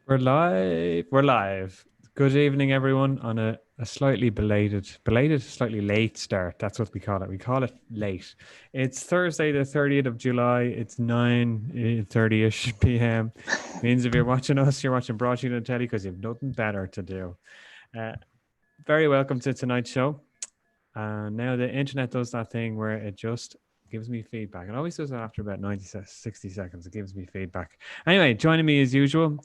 We're live. We're live. Good evening, everyone, on a slightly slightly late start. That's what we call it. We call it late. It's Thursday, the 30th of July. It's 9:30ish p.m. Means if you're watching us, you're watching Broadsheet and Telly because you've nothing better to do. Uh, very welcome to tonight's show. Now the internet does that thing where it just gives me feedback. It always does it after about 60 seconds. It gives me feedback. Anyway, joining me as usual,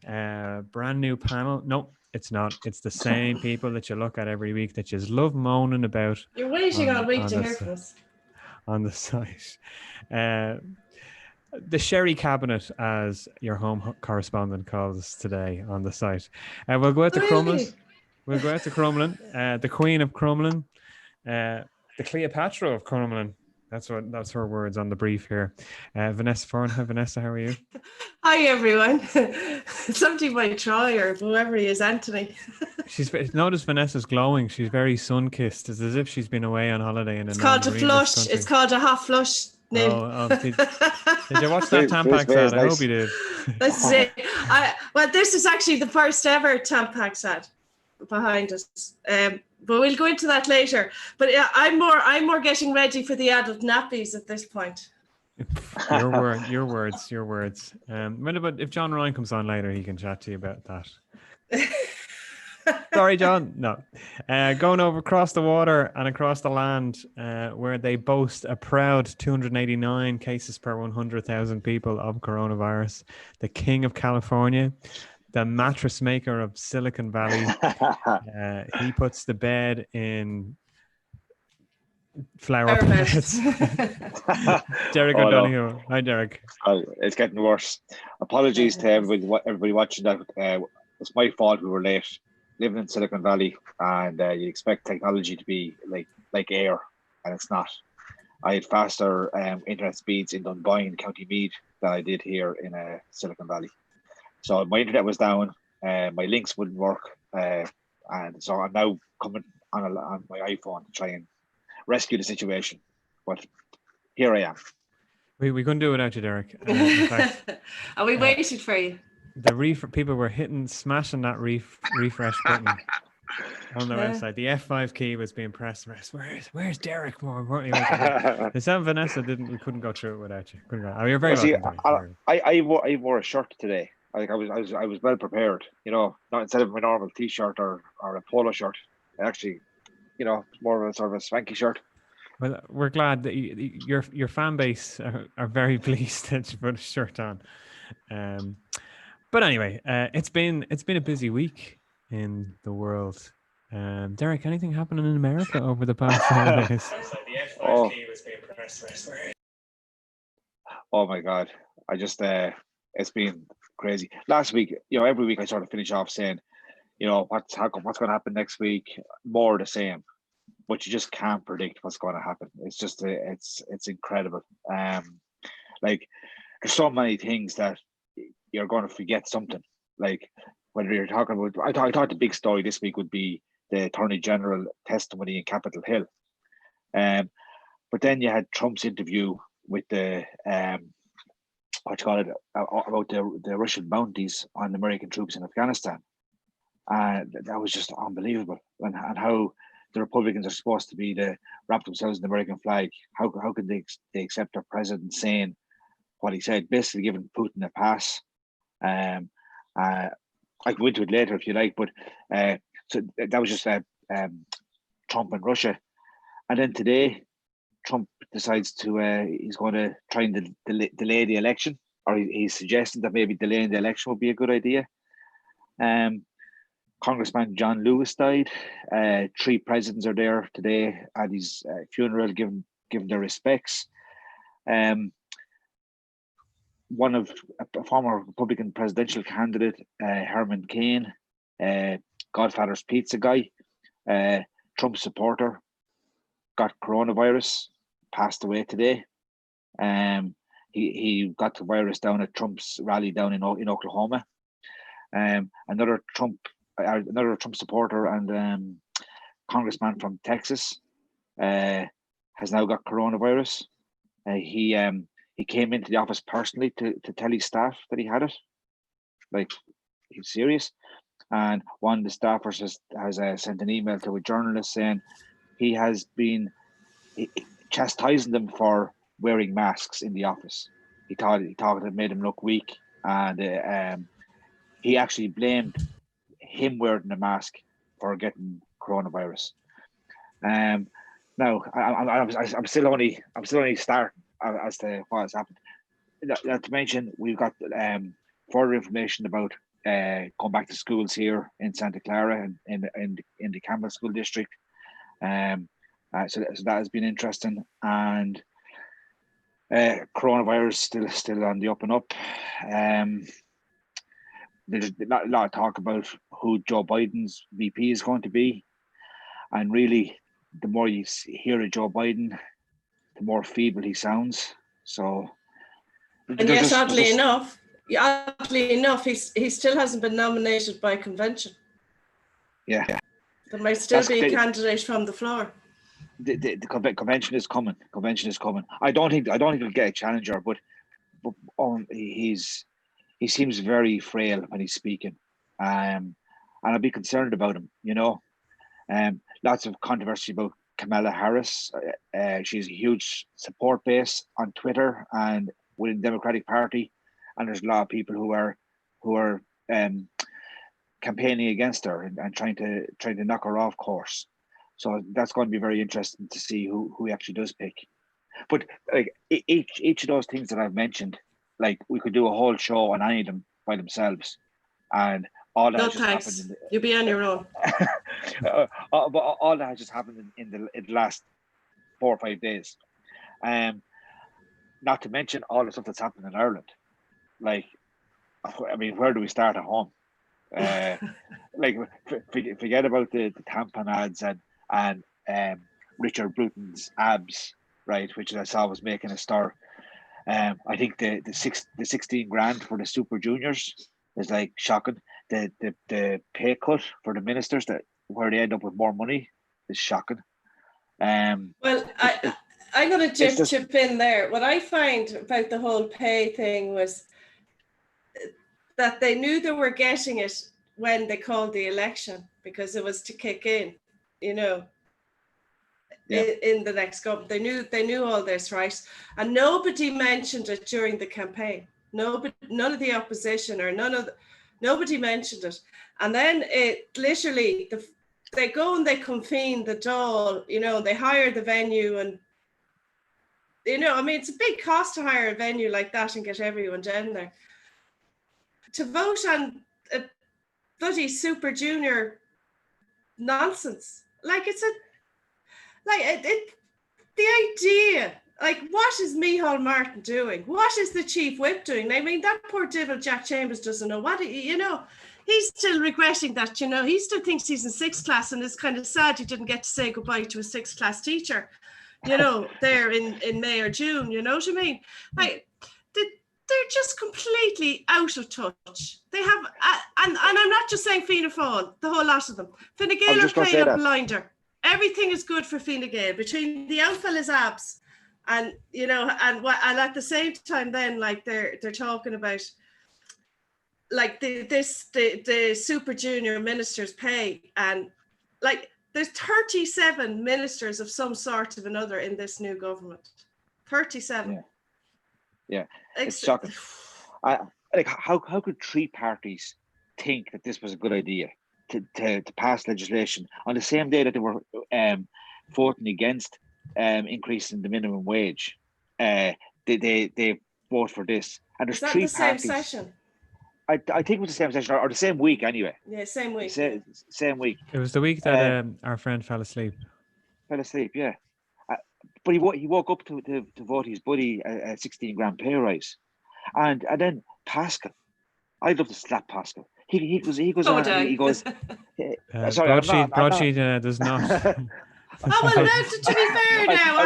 brand new panel. No, it's not. It's the same people that you look at every week that you just love moaning about You're waiting all on week on to the hear from us. on the site. Uh, the Sherry Cabinet, as your home correspondent calls today on the site. We'll go out to Crumlin. Really? We'll go out to Crumlin, the Queen of Crumlin, the Cleopatra of Crumlin. That's her words on the brief here. Vanessa Foran. Hi, Vanessa. How are you? Hi, everyone. Somebody might try, or whoever he is, Anthony. She's noticed Vanessa's glowing. She's very sun kissed. It's as if she's been away on holiday in a It's called a non-English flush. It's country. called a hot flush, Neil. Did you watch that Feels Tampax ad? feels I hope nice. you did. Let's see. Well, this is actually the first ever Tampax ad behind us. But we'll go into that later. But yeah, I'm more getting ready for the adult nappies at this point. Your words. What about if John Ryan comes on later? He can chat to you about that. Sorry, John. No. Going over across the water and across the land, where they boast a proud 289 cases per 100,000 people of coronavirus. The king of California, the mattress maker of Silicon Valley. He puts the bed in flower beds. Derek Oh, no. O'Donoghue. Hi, Derek. Oh, it's getting worse. Apologies to everybody watching that. It's my fault we were late. Living in Silicon Valley, and you expect technology to be like air, and it's not. I had faster internet speeds in Dunboyne, County Meath, than I did here in Silicon Valley. So my internet was down, my links wouldn't work, and so I'm now coming on my iPhone to try and rescue the situation. But here I am. We couldn't do it without you, Derek. In fact, Are we waiting for you? people were smashing that refresh button on the website. The F5 key was being pressed. Where's Derek? More importantly, the Sam Vanessa we couldn't go through it without you. Couldn't go. Oh, you're very Well, see, welcome. Derek. I wore a shirt today. Like I was well prepared. You know, not instead of my normal t-shirt or a polo shirt. Actually, you know, more of a sort of a swanky shirt. Well, we're glad that your fan base are very pleased that you put a shirt on. But anyway, it's been a busy week in the world. Derek, anything happening in America over the past 7 days? Oh. Oh my God! I just it's been crazy. Last week, you know, every week I sort of finish off saying, you know, what's going to happen next week, more the same. But you just can't predict what's going to happen. It's just it's incredible. Like there's so many things that you're going to forget something. Like whether you're talking about, I thought the big story this week would be the Attorney General testimony in Capitol Hill. But then you had Trump's interview with the what you call it about the Russian bounties on American troops in Afghanistan, and that was just unbelievable. And how the Republicans are supposed to be to wrap themselves in the American flag. How could they accept their president saying what he said, basically giving Putin a pass? I can go into it later if you like, but so that was just Trump and Russia, and then today Trump decides to he's going to try and delay the election, or he's suggesting that maybe delaying the election would be a good idea. Congressman John Lewis died. 3 presidents are there today at his funeral, giving their respects. One of a former Republican presidential candidate, Herman Cain, Godfather's Pizza guy, Trump supporter, got coronavirus, passed away today. He got the virus down at Trump's rally down in Oklahoma. Another Trump supporter and congressman from Texas has now got coronavirus. He came into the office personally to tell his staff that he had it. Like, he's serious. And one of the staffers has sent an email to a journalist saying he has been chastising them for wearing masks in the office. He thought it made him look weak, and he actually blamed him wearing a mask for getting coronavirus. Now I'm still only starting as to what has happened. Not to mention, we've got further information about going back to schools here in Santa Clara and in the Campbell School District. So that has been interesting, and coronavirus still on the up and up. There's a lot of talk about who Joe Biden's VP is going to be, and really, the more you hear of Joe Biden, the more feeble he sounds. So, and yet, oddly enough, he still hasn't been nominated by convention. Yeah, there might still be a candidate from the floor. The convention is coming. I don't think he'll get a challenger, but he seems very frail when he's speaking, and I'd be concerned about him. Lots of controversy about Kamala Harris. She's a huge support base on Twitter and within the Democratic Party, and there's a lot of people who are campaigning against her and trying to knock her off course. So that's going to be very interesting to see who he actually does pick. But like each of those things that I've mentioned, like we could do a whole show on any of them by themselves, and all that has just happened. You'll be on your own. But all that has just happened in the last 4 or 5 days. Not to mention all the stuff that's happened in Ireland. Like, I mean, where do we start at home? Like, forget about the tampon ads and Richard Bruton's abs, right? Which I saw was making a stir. I think the 16 grand for the Super Juniors is like shocking. The pay cut for the ministers where they end up with more money is shocking. Well, I'm going to chip in there. What I find about the whole pay thing was that they knew they were getting it when they called the election, because it was to kick in, in the next government. They knew all this, right? And nobody mentioned it during the campaign. None of the opposition nobody mentioned it. And then it literally, they go and they convene the Dáil, they hire the venue, and I mean, it's a big cost to hire a venue like that and get everyone down there. To vote on a bloody Super Junior nonsense, the idea, like, what is Micheál Martin doing? What is the chief whip doing? I mean, that poor devil Jack Chambers doesn't know what, he's still regretting that, he still thinks he's in 6th class and is kind of sad he didn't get to say goodbye to a 6th class teacher, there in May or June, you know what I mean? Like, they're just completely out of touch. They have, and I'm not just saying Fianna Fáil, the whole lot of them. Fine Gael are playing a blinder. Everything is good for Fine Gael, between the outfellas abs, and and at the same time, then like they're talking about like the Super Junior ministers' pay, and like there's 37 ministers of some sort of another in this new government. 37. Yeah, it's shocking. How could 3 parties think that this was a good idea to pass legislation on the same day that they were voting against increasing the minimum wage? They vote for this, and there's 3 parties. Same session? I think it was the same session or the same week anyway. Yeah, same week. Same week. It was the week that our friend fell asleep. Yeah. But he woke up to vote his buddy a 16 grand pay rise, and then Pascal, I'd love to slap Pascal. He goes on. He goes. Sorry, Broadsheet does not. Oh well, to be fair now,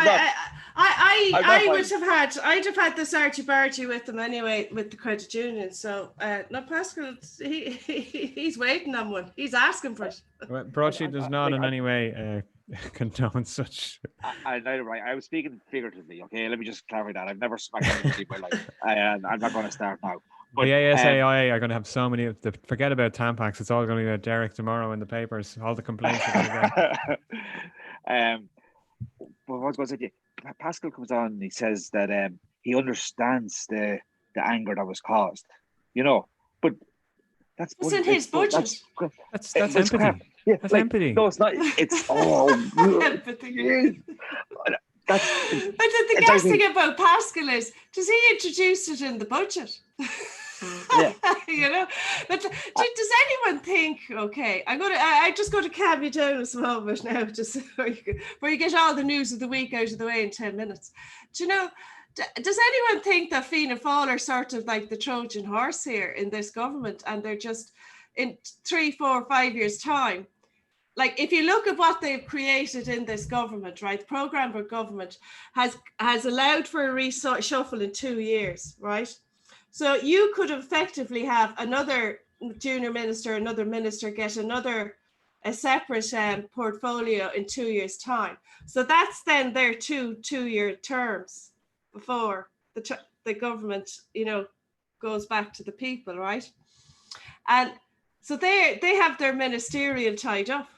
I'd have had this argy-bargy with them anyway with the credit union. So no, Pascal, he's waiting on one. He's asking for it. Broadsheet does not in any way condone such. I was speaking figuratively. Okay, let me just clarify that. I've never smacked anybody in my life, and I'm not going to start now. But The ASAI are going to have so many of the. Forget about Tampax. It's all going to be about Derek tomorrow in the papers. All the complaints are going to go. but what was it? Pascal comes on and he says that he understands the anger that was caused, but that's It's in his budget. That's it's empathy. crap. Yeah, That's empathy. No, it's not. It's Empathy. But the gas thing about Pascal is, does he introduce it in the budget? Yeah. But does anyone think, okay, I just go to calm you down a small bit now, just where you get all the news of the week out of the way in 10 minutes. Does anyone think that Fianna Fáil are sort of like the Trojan horse here in this government, and they're just in 3, 4, 5 years time? Like, if you look at what they've created in this government, right, the programme for government has allowed for a reshuffle in 2 years, right? So you could effectively have another junior minister, another minister get a separate portfolio in 2 years' time. So that's then their two-year terms before the government, goes back to the people, right? And so they have their ministerial tied up,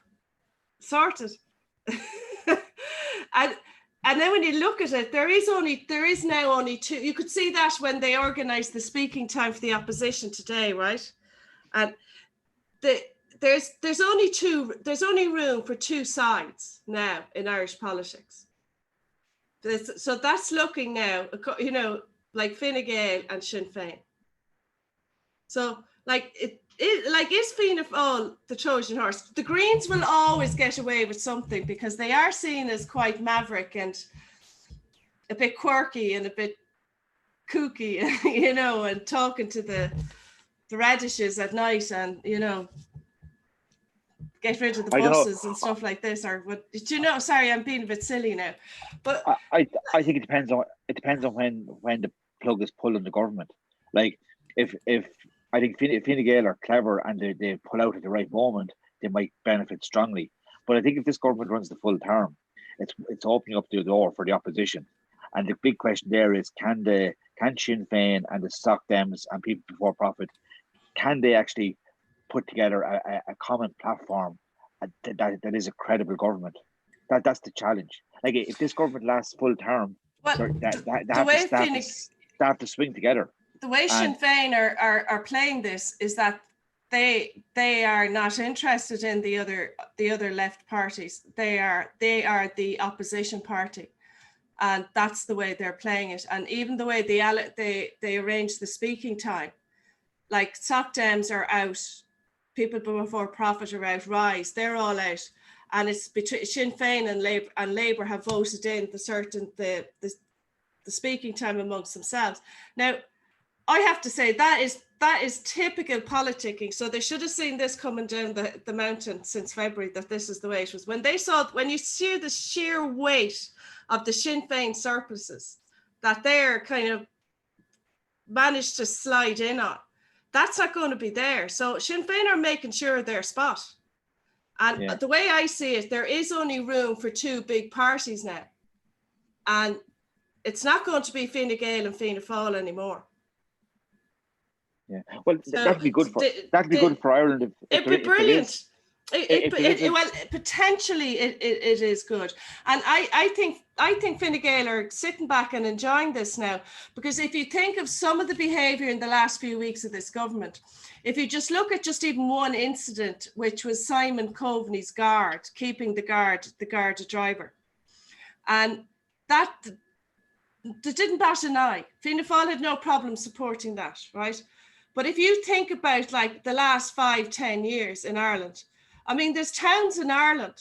sorted. And then when you look at it, there is now only two. You could see that when they organised the speaking time for the opposition today, right? And there's only room for two sides now in Irish politics. So that's looking now, like Fine Gael and Sinn Féin. So is Fianna Fáil the Trojan horse? The Greens will always get away with something because they are seen as quite maverick and a bit quirky and a bit kooky, and talking to the radishes at night and, get rid of the buses and stuff like this. Or what? Sorry, I'm being a bit silly now, but I think it depends on when the plug is pulled in the government. Like if I think Fine Gael are clever and they pull out at the right moment, they might benefit strongly. But I think if this government runs the full term, it's opening up the door for the opposition. And the big question there is, can Sinn Féin and the Soc Dems and People Before Profit, can they actually put together a common platform that is a credible government? That's the challenge. Like, if this government lasts full term, they have to swing together. The way Sinn Féin are playing this is that they are not interested in the other left parties. They are the opposition party, and that's the way they're playing it. And even the way they arrange the speaking time, like Soc Dems are out, People Before Profit are out, Rise, they're all out, and it's between Sinn Féin and Labour have voted in the speaking time amongst themselves. Now, I have to say that is typical politicking. So they should have seen this coming down the mountain since February, that this is the way it was. When you see the sheer weight of the Sinn Féin surpluses that they're kind of managed to slide in on, that's not going to be there. So Sinn Féin are making sure their spot. And the way I see it, there is only room for two big parties now. And it's not going to be Fine Gael and Fianna Fáil anymore. Yeah, well, that'd be good for Ireland. It'd be brilliant. Well, potentially it is good, and I think Fine Gael are sitting back and enjoying this now, because if you think of some of the behaviour in the last few weeks of this government, if you just look at just even one incident, which was Simon Coveney's guard keeping the guard a driver, and that they didn't bat an eye. Fianna Fáil had no problem supporting that, right? But if you think about like the last 5-10 years in Ireland, I mean, there's towns in Ireland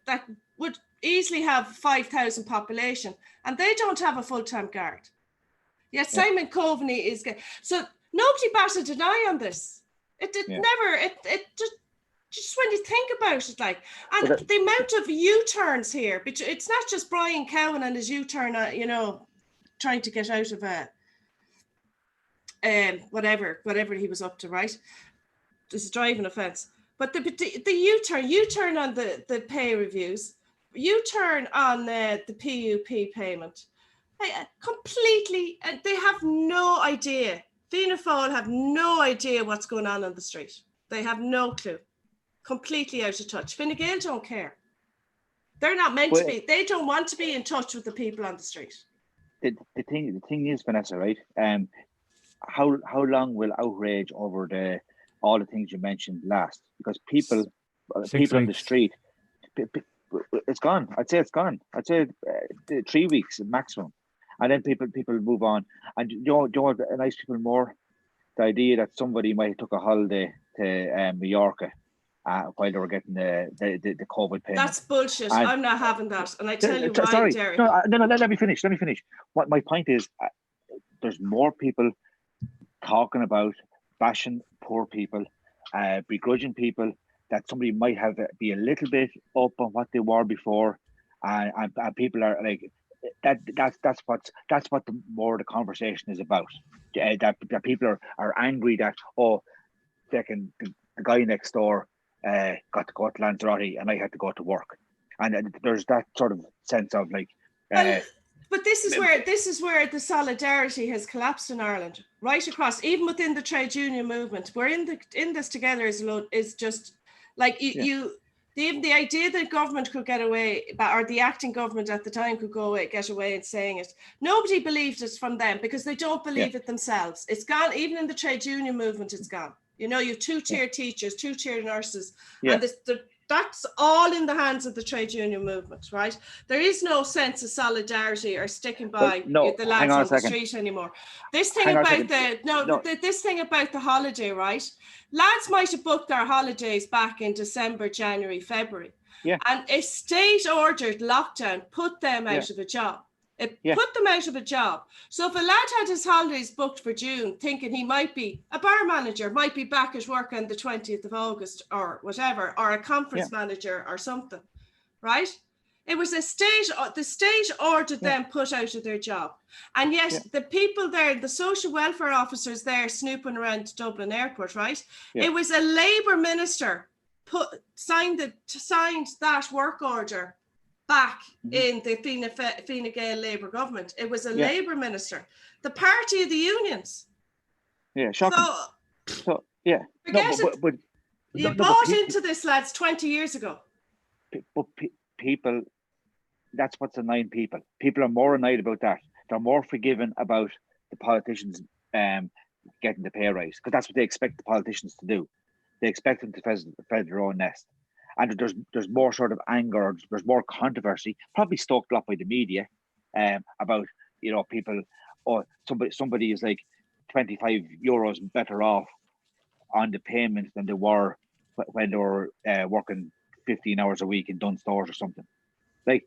that would easily have 5,000 population, and they don't have a full-time guard. Yet Simon Coveney is so nobody batted an eye on this. It just when you think about it, like, and the amount of U-turns here, it's not just Brian Cowan and his U-turn, trying to get out of whatever he was up to, right? Just a driving offence. But the U-turn on the pay reviews, U-turn on the PUP payment, completely, they have no idea. Fianna Fáil have no idea what's going on the street. They have no clue. Completely out of touch. Fine Gael don't care. They're not meant to be. They don't want to be in touch with the people on the street. The thing is, Vanessa, right? How long will outrage over all the things you mentioned last? Because people on the street, it's gone. I'd say it's gone. I'd say 3 weeks maximum, and then people move on. And you know what annoys people more? The idea that somebody might have took a holiday to Mallorca while they were getting the COVID payment. That's bullshit. And I'm not having that. And I tell you why, sorry. Derek. No, let me finish. What my point is, there's more people talking about bashing poor people, begrudging people, that somebody might have be a little bit up on what they were before, and people are like that's what the more the conversation is about. That people are angry that the guy next door got to go to Lanzarote and I had to go to work, and there's that sort of sense of like. But this is where the solidarity has collapsed in Ireland, right across, even within the trade union movement. We're in this together is just like even the idea that government could get away, or the acting government at the time could get away in saying it. Nobody believed it from them because they don't believe it themselves. It's gone. Even in the trade union movement, it's gone. You know, you have two-tier teachers, two-tier nurses, and that's all in the hands of the trade union movement, right? There is no sense of solidarity or sticking by the lads on the street anymore. This thing about this thing about the holiday, right? Lads might have booked their holidays back in December, January, February, and a state-ordered lockdown put them out of a job. It put them out of a job. So if a lad had his holidays booked for June, thinking he might be a bar manager, might be back at work on the 20th of August or whatever, or a conference manager or something, right? It was the state ordered them put out of their job. And yet the people there, the social welfare officers there snooping around Dublin Airport, right? It was a Labour minister signed that work order back in the Fine Gael Labour government. It was a Labour minister, the party of the unions. Yeah, shocking. You bought into this, lads, 20 years ago. But people, that's what's annoying people. People are more annoyed about that. They're more forgiving about the politicians getting the pay rise, because that's what they expect the politicians to do. They expect them to feather their own nest. And there's more sort of anger, there's more controversy, probably stoked up by the media, about, you know, people, somebody is like €25 better off on the payment than they were when they were working 15 hours a week in Dunn stores or something. Like,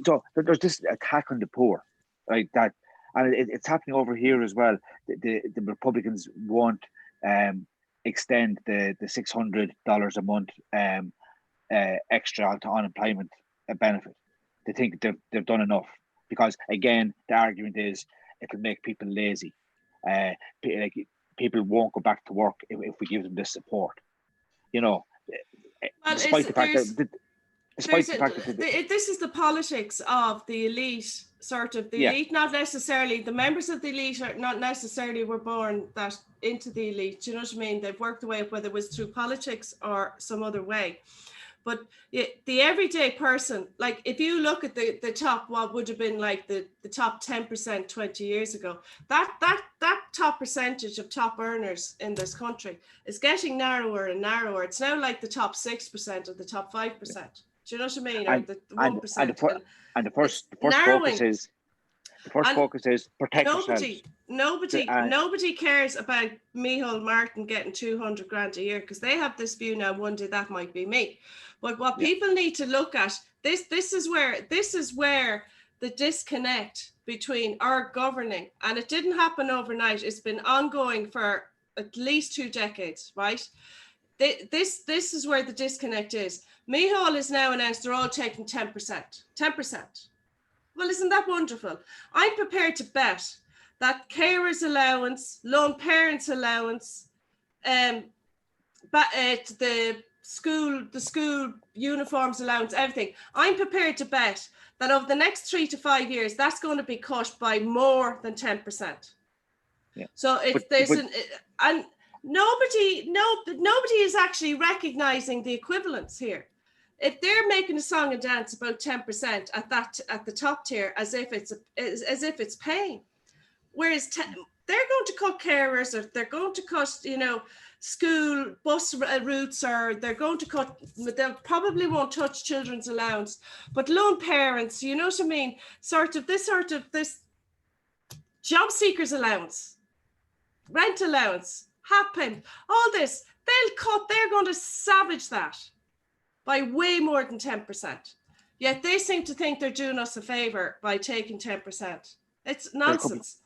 so there's this attack on the poor, like that, and it's happening over here as well. The Republicans won't extend the $600 a month extra to unemployment benefit. They think they've done enough, because again the argument is it'll make people lazy. Like, people won't go back to work if we give them this support. You know, despite the fact that this is the politics of the elite, sort of the elite, not necessarily the members of the elite are not necessarily were born that into the elite. Do you know what I mean? They've worked their way up, whether it was through politics or some other way. But the everyday person, like if you look at the top, what would have been like the top 10% 20 years ago, that top percentage of top earners in this country is getting narrower and narrower. It's now like the top 6% or the top 5%. Do you know what I mean? Or the 1%. And the first focus is protect yourselves. Nobody cares about Micheál Martin getting 200 grand a year, because they have this view now, one day that might be me. But what people need to look at, this is where the disconnect between our governing, and it didn't happen overnight, it's been ongoing for at least 2 decades, right? This is where the disconnect is. Micheál has now announced they're all taking 10%. 10%. Well, isn't that wonderful? I'm prepared to bet that carers allowance, lone parents allowance, the school uniforms allowance, everything. I'm prepared to bet that over the next 3 to 5 years, that's going to be cut by more than 10%. Yeah. So if and nobody is actually recognizing the equivalence here. If they're making a song and dance about 10% at the top tier, as if it's paying, whereas they're going to cut carers, or they're going to cut, school bus routes, or they'll probably won't touch children's allowance, but lone parents, you know what I mean? Sort of this job seekers allowance, rent allowance, HAPPIN, all this, they're going to savage that by way more than 10%. Yet they seem to think they're doing us a favour by taking 10%. It's nonsense.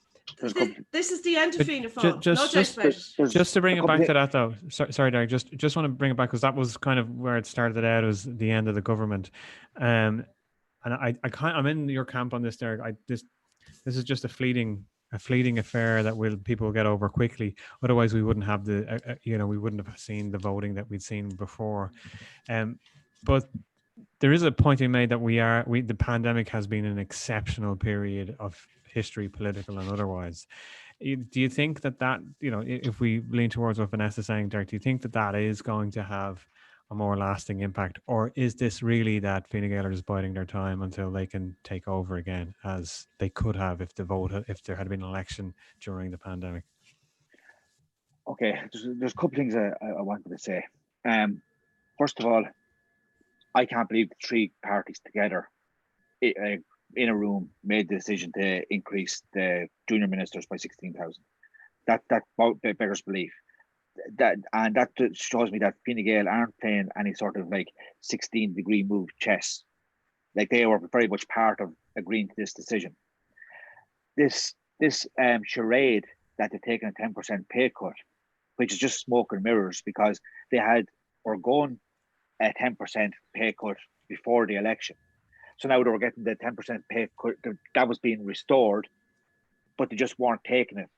This is the end of Fianna Fáil. No doubt about it. Just to bring it back to that, though. Sorry, Derek. Just want to bring it back, because that was kind of where it started out, as the end of the government. And I'm in your camp on this, Derek. This is just a fleeting affair that people will get over quickly. Otherwise, we wouldn't have we wouldn't have seen the voting that we'd seen before. But there is a point you made that the pandemic has been an exceptional period of history, political and otherwise. Do you think that if we lean towards what Vanessa's saying, Derek, do you think that is going to have a more lasting impact, or is this really that Fine Gael are just biding their time until they can take over again, as they could have if there had been an election during the pandemic? Okay, there's a couple of things I wanted to say. First of all, I can't believe the three parties together in a room made the decision to increase the junior ministers by 16,000. That beggars belief. That shows me that Fine Gael aren't playing any sort of 16-degree move chess. They were very much part of agreeing to this decision. This charade that they're taking a 10% pay cut, which is just smoke and mirrors, because were going a 10% pay cut before the election. So now they were getting the 10% pay cut that was being restored, but they just weren't taking it,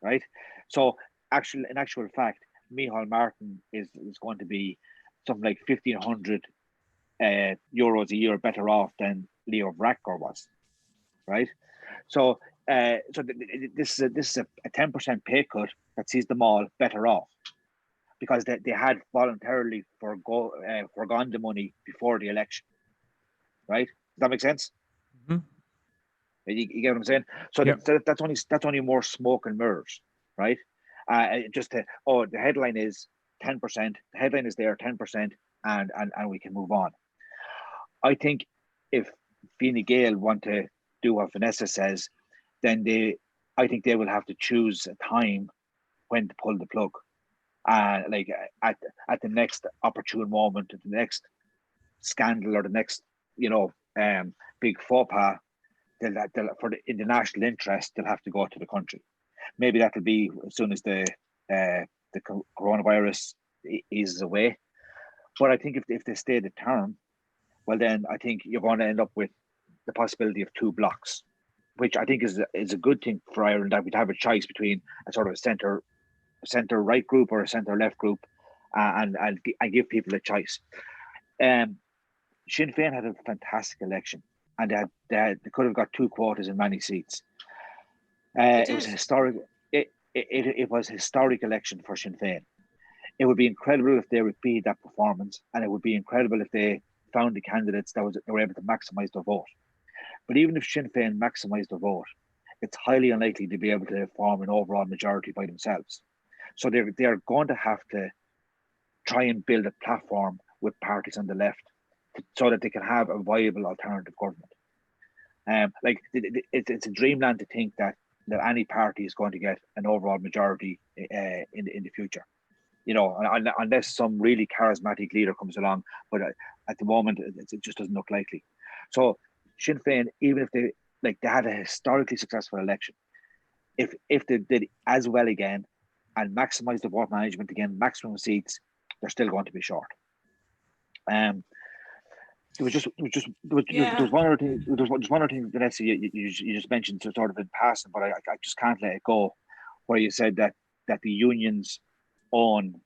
right? So in actual fact, Micheál Martin is going to be something like 1,500 euros a year better off than Leo Varadkar was, right? So this is a 10% pay cut that sees them all better off, because they had voluntarily forgone the money before the election, right? Does that make sense? Mm-hmm. You get what I'm saying? So yep. that's only more smoke and mirrors, right? The headline is 10%. The headline is there 10%, and we can move on. I think if Fine Gael want to do what Vanessa says, then I think they will have to choose a time when to pull the plug. At the next opportune moment, at the next scandal, or the next big faux pas, in the national interest, they'll have to go to the country. Maybe that'll be as soon as the coronavirus eases away. But I think if they stay the term, well, then I think you're going to end up with the possibility of two blocks, which I think is a good thing for Ireland, that we'd have a choice between a sort of a centre right group or a centre left group, and give people a choice. Sinn Féin had a fantastic election, and they could have got two quotas in many seats. It was historic. It was a historic election for Sinn Féin. It would be incredible if they repeated that performance, and it would be incredible if they found the candidates that were able to maximise their vote. But even if Sinn Féin maximised their vote, it's highly unlikely to be able to form an overall majority by themselves. So they are going to have to try and build a platform with parties on the left, so that they can have a viable alternative government. It's a dreamland to think that any party is going to get an overall majority in the future, unless some really charismatic leader comes along. But at the moment, it just doesn't look likely. So Sinn Féin, even if they had a historically successful election, if they did as well again and maximise the vote management again, maximum seats, they're still going to be short. There was one other thing. There was one other thing, Vanessa, you just mentioned, sort of in passing, but I just can't let it go, where you said that the unions own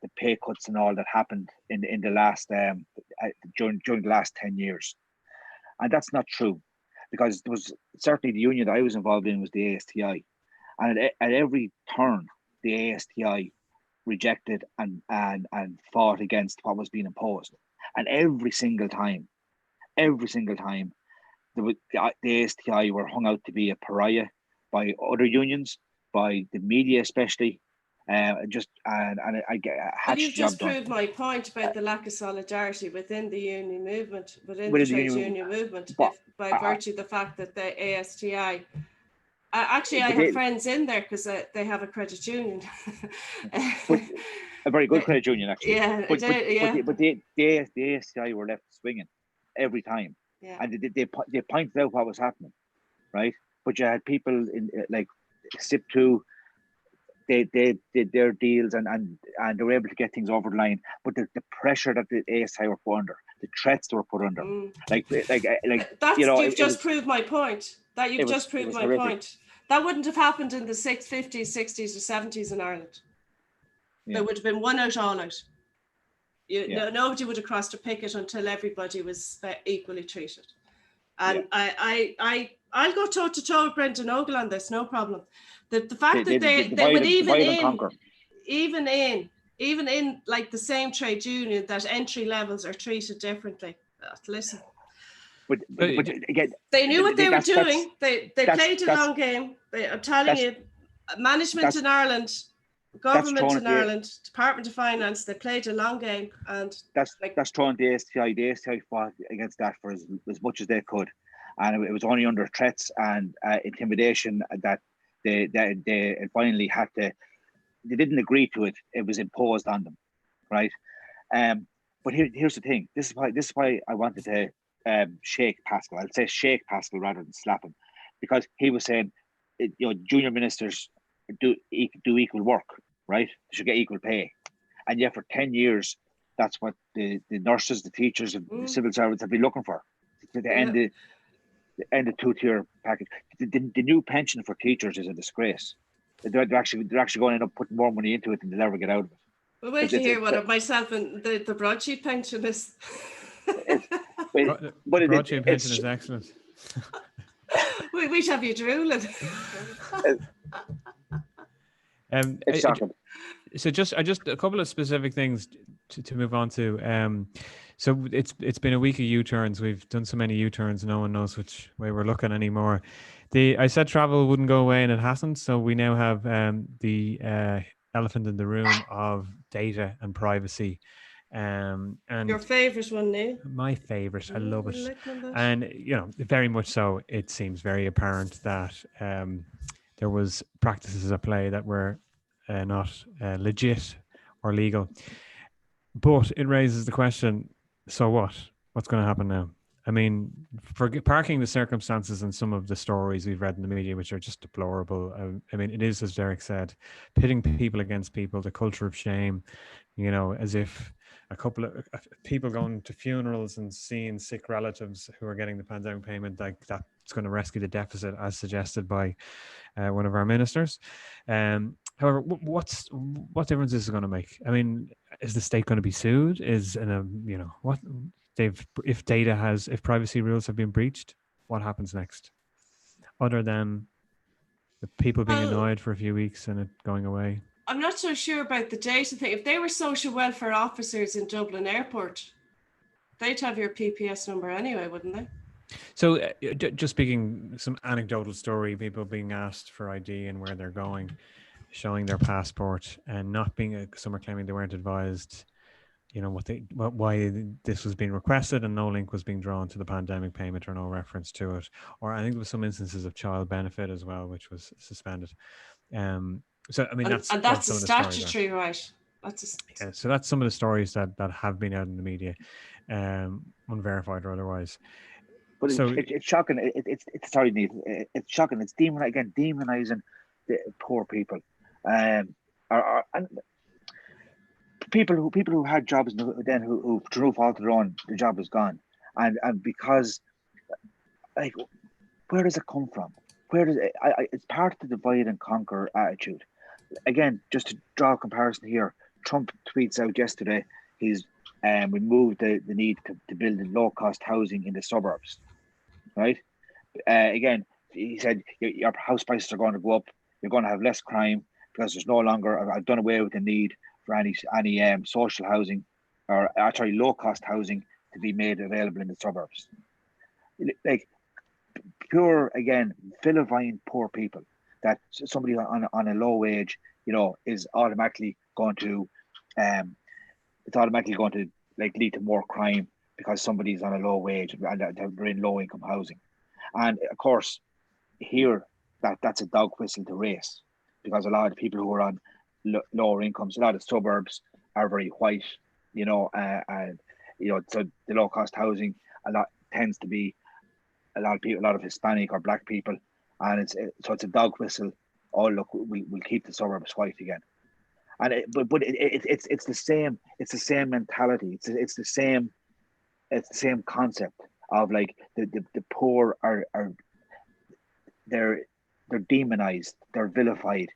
the pay cuts and all that happened in the last during the last 10 years, and that's not true, because there was certainly the union that I was involved in was the ASTI, and at every turn, the ASTI rejected and fought against what was being imposed, and every single time, the ASTI were hung out to be a pariah by other unions, by the media especially. I get a Well, hatch you've job just done. proved my point about the lack of solidarity within the union movement, within the Within the trade union union movement, But by virtue of the fact that the ASTI, actually, I but have friends in there because they have a credit union. but a very good credit union actually. Yeah, But yeah, the ASTI were left swinging every time, yeah. and they pointed out what was happening, right? But you had people in like SIP2. They did their deals and they were able to get things over the line. But the pressure that the ASI were put under, the threats they were put under, like That's, you know, you've just was, proved my point. it was My horrific. point. That wouldn't have happened in the 50s, 60s, or 70s in Ireland. Yeah. There would have been one out, all out. Nobody would have crossed a picket until everybody was equally treated. And I'll go toe to toe with Brendan Ogle on this, no problem. The fact that they would even in like the same trade union, that entry levels are treated differently. Listen, but again, they knew what they were doing. They played a long game. I'm telling you, management in Ireland, government in Ireland, Department of Finance, they played a long game, and that's throwing the ASTI. The ASTI fought against that for as much as they could, and it was only under threats and intimidation that they finally had to. They didn't agree to it. It was imposed on them, right? But here's the thing. This is why I wanted to shake Pascal. I'll say shake Pascal rather than slap him, because he was saying, junior ministers do equal work, right? They should get equal pay, and yet for 10 years, that's what the nurses, the teachers, and the civil servants have been looking for. To end the two-tier package. The new pension for teachers is a disgrace. They're actually going to end up putting more money into it than they'll ever get out of it. Well, wait to hear what myself and the Broadsheet pension is. But Broadsheet pension is excellent. We should have you drooling. It's shocking. So just a couple of specific things to move on to. So it's been a week of U-turns. We've done so many U-turns, no one knows which way we're looking anymore. I said travel wouldn't go away, and it hasn't. So we now have the elephant in the room of data and privacy. And your favorite one, Neil? My favorite. I love it. And very much so. It seems very apparent that there was practices at play that were not legit or legal. But it raises the question, so what? What's going to happen now? I mean, for parking the circumstances and some of the stories we've read in the media, which are just deplorable. I mean, it is, as Derek said, pitting people against people, the culture of shame, as if a couple of people going to funerals and seeing sick relatives who are getting the pandemic payment, like that's going to rescue the deficit, as suggested by one of our ministers. However, what difference is it going to make? I mean, is the state going to be sued? If privacy rules have been breached, what happens next? Other than the people being annoyed for a few weeks and it going away. I'm not so sure about the data thing. If they were social welfare officers in Dublin Airport, they'd have your PPS number anyway, wouldn't they? So just speaking some anecdotal story, people being asked for ID and where they're going, showing their passport, and not being some are claiming they weren't advised, why this was being requested, and no link was being drawn to the pandemic payment or no reference to it. Or I think there was some instances of child benefit as well, which was suspended. So I mean, that's a statutory right. So that's some of the stories that have been out in the media, unverified or otherwise. But it's shocking. It's sorry, Neil. It's shocking. It's demonizing the poor people, and people who had jobs then who through fault of their own, the job is gone, and because like, where does it come from? Where does it? It's part of the divide and conquer attitude. Again, just to draw a comparison here, Trump tweets out yesterday he's removed the need to build low cost housing in the suburbs. Right? Again, he said your house prices are going to go up. You're going to have less crime because there's no longer. I've done away with the need for any social housing or actually low cost housing to be made available in the suburbs. Like pure again vilifying poor people. That somebody on a low wage, is automatically going to, it's automatically going to like lead to more crime because somebody's on a low wage and they're in low income housing. And of course, here that's a dog whistle to race because a lot of the people who are on lower incomes, a lot of suburbs are very white, and so the low cost housing a lot tends to be a lot of Hispanic or black people, and it's a dog whistle. Oh look, we'll keep the suburbs white again, and it's the same mentality. It's the same concept of like the poor are they're demonized, they're vilified,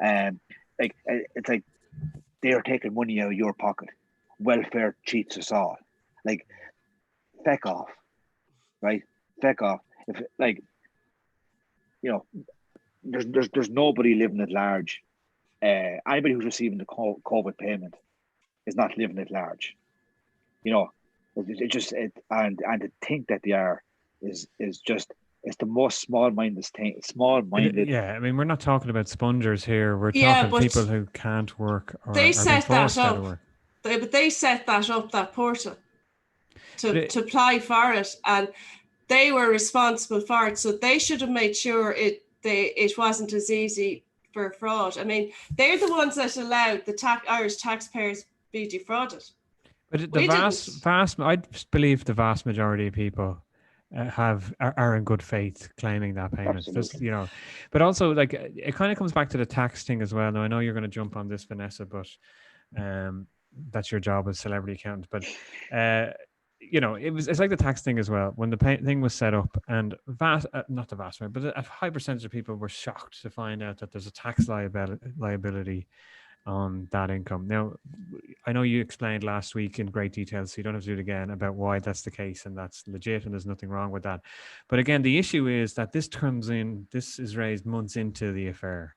like it's like they are taking money out of your pocket. Welfare cheats us all. Like, feck off, right? Feck off. If like, there's nobody living at large. Anybody who's receiving the COVID payment is not living at large. And to think that they are is just it's the most small-minded thing. Small-minded. Yeah, I mean, we're not talking about spongers here. We're Yeah, talking but people who can't work or they are being set that forced out of up. work. But they set that up, that portal, to apply for it, and they were responsible for it. So they should have made sure it wasn't as easy for fraud. I mean, they're the ones that allowed the Irish taxpayers be defrauded. But the vast, I believe the vast majority of people are in good faith claiming that payment. But also like it kind of comes back to the tax thing as well. Now I know you're going to jump on this, Vanessa, but that's your job as celebrity accountant. But it's like the tax thing as well. When the thing was set up, and not the vast majority, but a high percentage of people were shocked to find out that there's a tax liability on that income. Now, I know you explained last week in great detail, so you don't have to do it again, about why that's the case, and that's legit, and there's nothing wrong with that. But again, the issue is that this is raised months into the affair.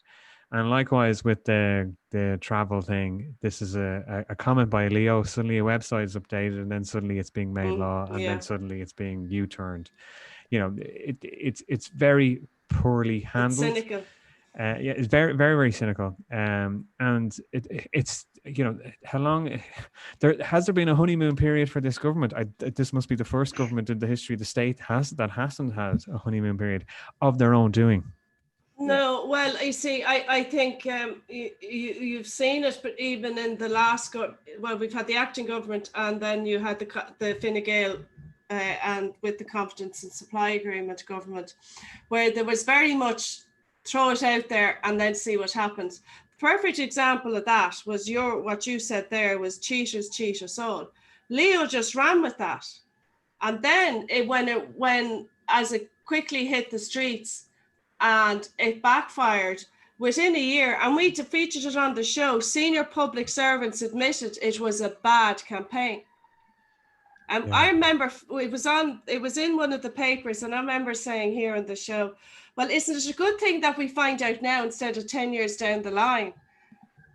And likewise with the travel thing, this is a comment by Leo. Suddenly a website is updated, and then suddenly it's being made law, and then suddenly it's being U-turned. It's very poorly handled. It's cynical. It's very, very, very cynical. And it's how long has there been a honeymoon period for this government? This must be the first government in the history of the state that hasn't had a honeymoon period of their own doing. No, well, you see, I think you've seen it, but even in the last we've had the acting government, and then you had the Fine Gael and with the Confidence and Supply Agreement government, where there was very much throw it out there and then see what happens. Perfect example of that was what you said there was cheaters cheat us all. Leo just ran with that, and then when as it quickly hit the streets and it backfired within a year, and we featured it on the show. Senior public servants admitted it was a bad campaign. And I remember it was in one of the papers, and I remember saying here on the show, well, isn't it a good thing that we find out now instead of 10 years down the line?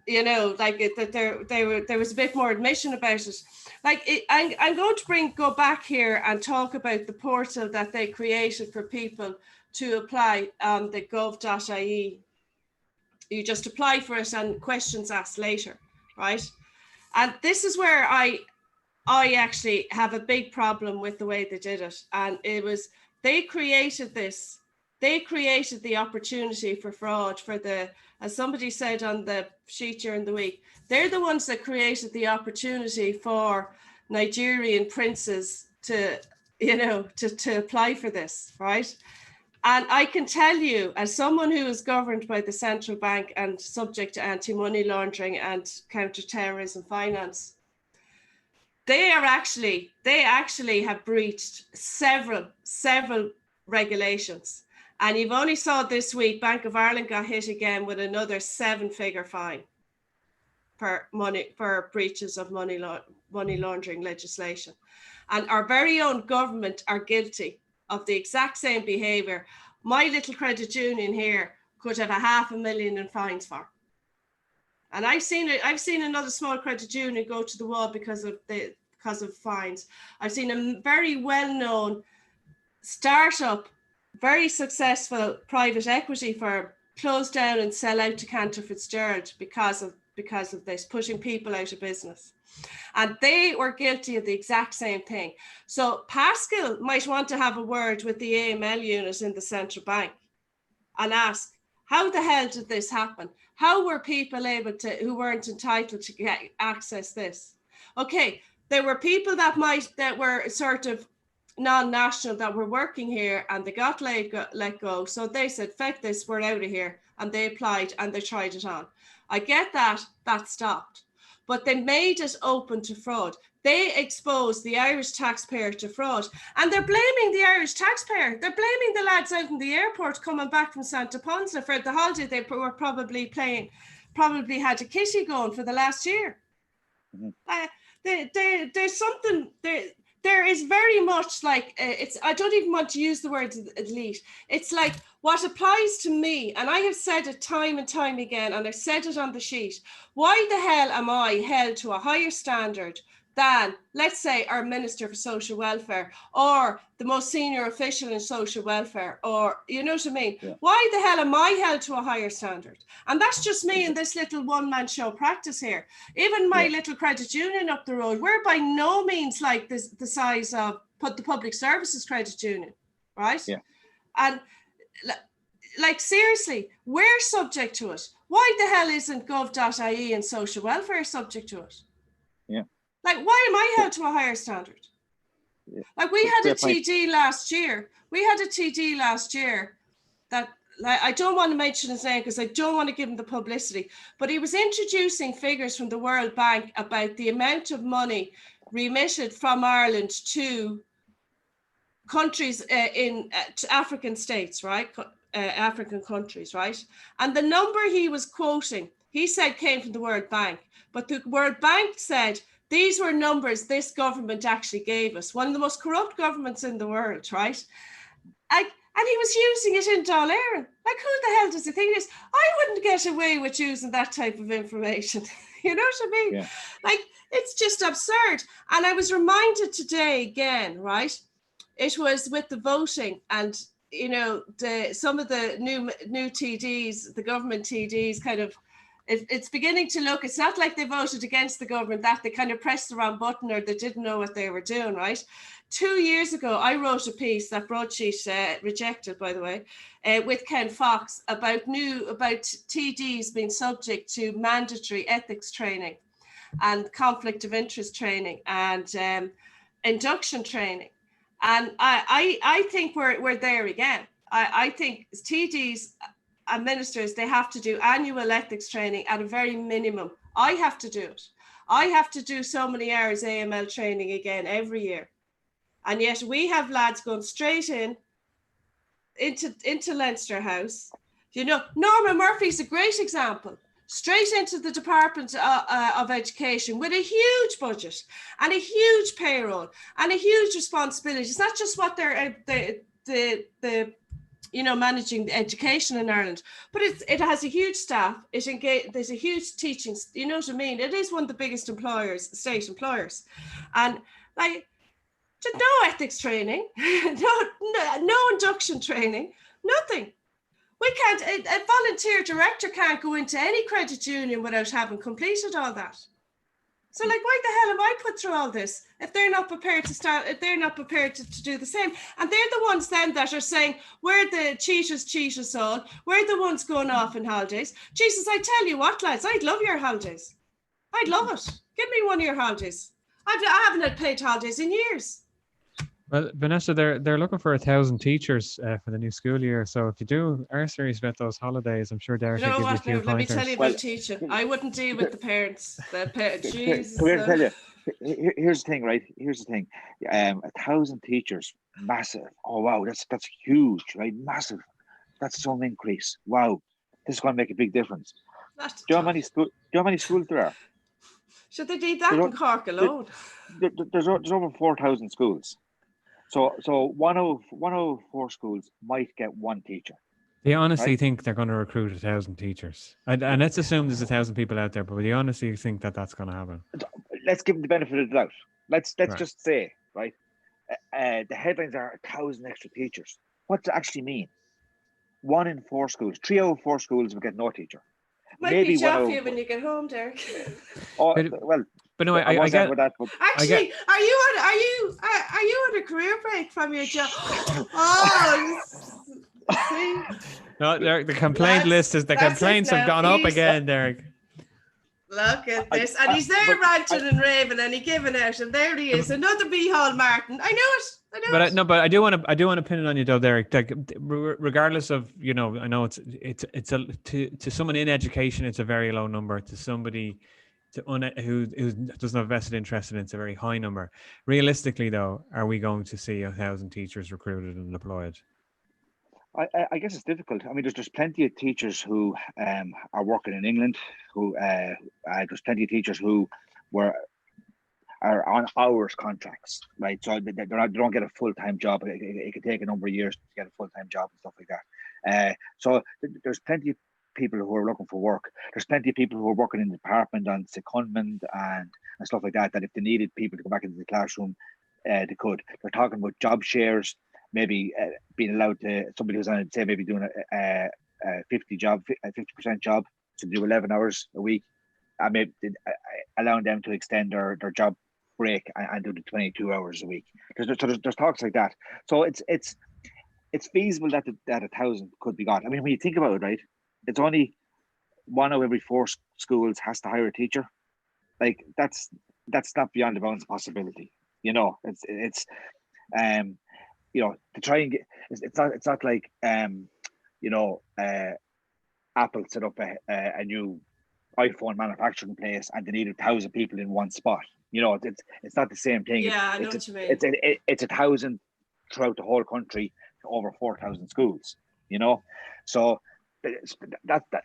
Like that there was a bit more admission about it. Like I'm going to go back here and talk about the portal that they created for people to apply on the gov.ie. You just apply for it and questions asked later, right? And this is where I actually have a big problem with the way they did it. And it was, they created the opportunity for fraud as somebody said on the sheet during the week, they're the ones that created the opportunity for Nigerian princes to apply for this, right? And I can tell you, as someone who is governed by the central bank and subject to anti-money laundering and counter-terrorism finance, they actually have breached several regulations. And you've only saw this week, Bank of Ireland got hit again with another 7-figure fine for breaches of money laundering legislation. And our very own government are guilty of the exact same behaviour. My little credit union here could have 500,000 in fines for. And I've seen another small credit union go to the wall because of fines. I've seen a very well-known startup, very successful private equity firm close down and sell out to Cantor Fitzgerald because of this, pushing people out of business. And they were guilty of the exact same thing. So Pascal might want to have a word with the AML unit in the central bank and ask, how the hell did this happen? How were people able to, who weren't entitled to access this? Okay, there were people that were sort of non-national that were working here and they got let go. So they said, "Feck this, we're out of here." And they applied and they tried it on. I get that stopped, but they made it open to fraud. They exposed the Irish taxpayer to fraud, and they're blaming the Irish taxpayer. They're blaming the lads out in the airport coming back from Santa Ponsa for the holiday they were probably had a kitty going for the last year. There's something there. There is very much like it's. I don't even want to use the word elite. It's like what applies to me, and I have said it time and time again, and I've said it on the sheet. Why the hell am I held to a higher standard than, let's say, our Minister for Social Welfare or the most senior official in social welfare, or, you know what I mean? Yeah. Why the hell am I held to a higher standard? And that's just me in this little one-man show practice here. Even my little credit union up the road, we're by no means like this, the size of the Public Services Credit Union, right? Yeah. And like, seriously, we're subject to it. Why the hell isn't gov.ie and social welfare subject to it? Yeah. Like, why am I held to a higher standard? Yeah. Like, we had a TD last year. That, like, I don't want to mention his name because I don't want to give him the publicity, but he was introducing figures from the World Bank about the amount of money remitted from Ireland to countries to African states, right? African countries, right? And the number he was quoting, he said came from the World Bank, but the World Bank said these were numbers this government actually gave us, one of the most corrupt governments in the world, right? And he was using it in Dáil Éireann. Like, who the hell does he think it is? I wouldn't get away with using that type of information. You know what I mean? Yeah. Like, it's just absurd. And I was reminded today again, right? It was with the voting, and, you know, some of the new TDs, the government TDs kind of, it's beginning to look, it's not like they voted against the government, that they kind of pressed the wrong button or they didn't know what they were doing, right? 2 years ago, I wrote a piece that Broadsheet rejected, by the way, with Ken Fox about TDs being subject to mandatory ethics training and conflict of interest training and induction training. And I think we're there again. I think TDs and ministers, they have to do annual ethics training at a very minimum. I have to do it. I have to do so many hours AML training again every year. And yet we have lads going straight into Leinster House. You know, Norma Murphy's a great example. Straight into the Department of Education with a huge budget and a huge payroll and a huge responsibility. It's not just what they're you know, managing the education in Ireland, but it has a huge staff. There's a huge teaching, you know what I mean? It is one of the biggest employers, state employers. And like, no ethics training, no induction training, nothing. We can't, a volunteer director can't go into any credit union without having completed all that. So like, why the hell am I put through all this if they're not prepared to start, if they're not prepared to do the same? And they're the ones then that are saying, we're the cheaters cheat us all. We're the ones going off on holidays. Jesus, I tell you what, lads, I'd love your holidays. I'd love it. Give me one of your holidays. I haven't had paid holidays in years. Well, Vanessa, they're looking for 1,000 teachers for the new school year. So if you are serious about those holidays, I'm sure Derek will give you a few pointers. Let me tell you about teaching. I wouldn't deal with the parents. Jesus. Come here, tell you. Here's the thing, right? Here's the thing. 1,000 teachers, massive. Oh wow, that's huge, right? Massive. That's some increase. Wow, this is going to make a big difference. Do you know how many schools there are? Should they do that in Cork alone? There's over 4,000 schools. So 104 schools might get one teacher. They honestly right? think they're going to recruit 1,000 teachers. And let's assume there's 1,000 people out there, but they honestly think that that's going to happen. Let's give them the benefit of the doubt. Let's Right. just say, right, the headlines are 1,000 extra teachers. What does it actually mean? 1 in 4 schools, 3 out of 4 schools will get no teacher. Might be Maybe one job out. you when you get home, Derek. Oh But, well, but no, I I was get with that, but Actually, are you on a career break from your job? Oh, see, no. The complaint list is the that's it complaints have now. gone up again, Derek. Look at this, and he's there ranting and raving, and he giving out, and there he is, another B-Hall Martin. I knew it. But but I do want to pin it on you though, Derek. Like, regardless of, you know, I know it's to someone in education, it's a very low number. To somebody who doesn't have vested interest in it, it's a very high number. Realistically, though, are we going to see 1,000 teachers recruited and deployed? I guess it's difficult. I mean, there's plenty of teachers who are working in England. Who there's plenty of teachers who are on hours contracts, right? So they don't get a full-time job. It could take a number of years to get a full-time job and stuff like that. So there's plenty of people who are looking for work. There's plenty of people who are working in the department on secondment and stuff like that. That if they needed people to go back into the classroom, they could. They're talking about job shares, maybe being allowed to somebody who's on, say, maybe doing a 50% job to do 11 hours a week. I maybe allowing them to extend their job break and do the 22 hours a week. There's talks like that. So it's feasible that 1,000 could be got. I mean, when you think about it, right, it's only 1 out of every 4 schools has to hire a teacher. Like that's not beyond the bounds of possibility. You know, it's you know, to try and get, it's not like you know, Apple set up a new iPhone manufacturing place and they need 1,000 people in one spot. You know, it's not the same thing. Yeah, I know what you mean. It's 1,000 throughout the whole country to over 4,000 schools. You know, so I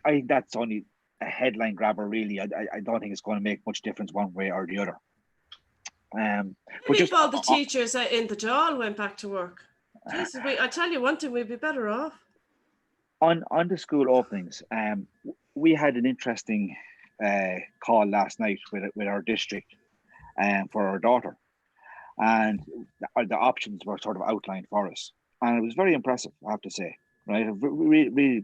think that's only a headline grabber. Really, I don't think it's going to make much difference one way or the other. But just all the teachers in the Dáil went back to work. Jesus, I tell you one thing, we'd be better off. On the school openings, we had an interesting call last night with our district for our daughter, and the options were sort of outlined for us, and it was very impressive, I have to say. Right, really,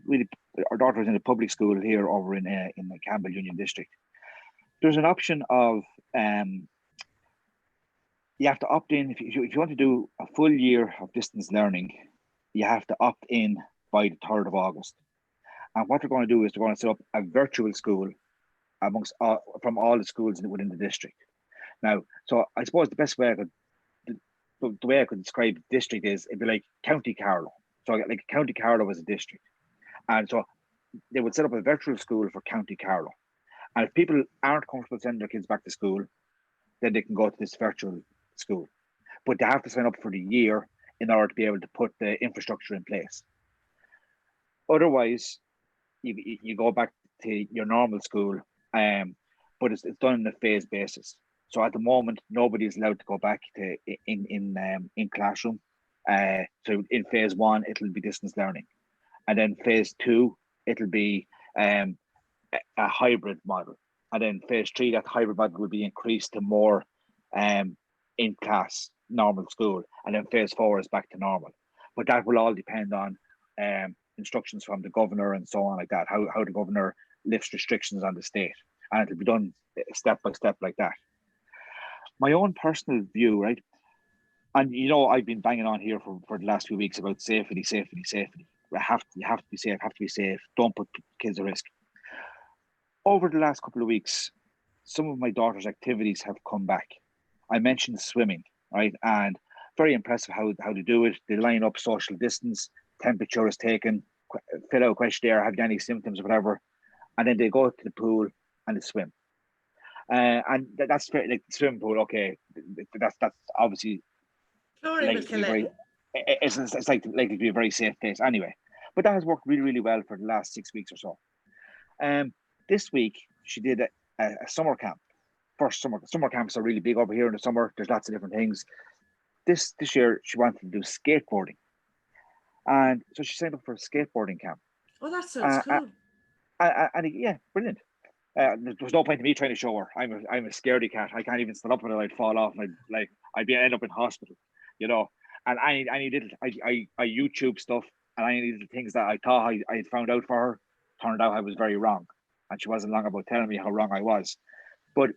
our daughter was in a public school here over in the Campbell Union District. There's an option of you have to opt in if you want to do a full year of distance learning. You have to opt in by the 3rd of August. And what they're going to do is they're going to set up a virtual school from all the schools within the district. Now, so I suppose the best way the way I could describe the district is it'd be like County Carlow. So like County Carlow is a district. And so they would set up a virtual school for County Carlow. And if people aren't comfortable sending their kids back to school, then they can go to this virtual school. But they have to sign up for the year in order to be able to put the infrastructure in place. Otherwise, you go back to your normal school, but it's done on a phase basis. So at the moment, nobody is allowed to go back to in classroom. So in phase 1, it'll be distance learning, and then phase 2, it'll be a hybrid model, and then phase 3, that hybrid model will be increased to more in class normal school, and then phase 4 is back to normal. But that will all depend on instructions from the governor and so on like that, how the governor lifts restrictions on the state, and it'll be done step by step like that. My own personal view, right, and you know, I've been banging on here for the last few weeks about safety. You have to be safe, don't put kids at risk. Over the last couple of weeks, some of my daughter's activities have come back. I mentioned swimming, right, and very impressive how they do it. They line up social distance, temperature is taken, fill out a questionnaire, have you any symptoms or whatever, and then they go to the pool and they swim. And that's very, like the swimming pool. Okay, that's obviously like it's like to be a very safe place anyway. But that has worked really, really well for the last 6 weeks or so. This week she did a summer camp. First summer camps are really big over here in the summer. There's lots of different things. This year she wanted to do skateboarding, and so she signed up for a skateboarding camp. Oh, that sounds cool. Yeah, brilliant. There's no point in me trying to show her. I'm a scaredy cat. I can't even stand up when I'd fall off and I'd end up in hospital, you know. And I little I YouTube stuff, and I needed things that I thought I had found out for her. Turned out I was very wrong, and she wasn't long about telling me how wrong I was. But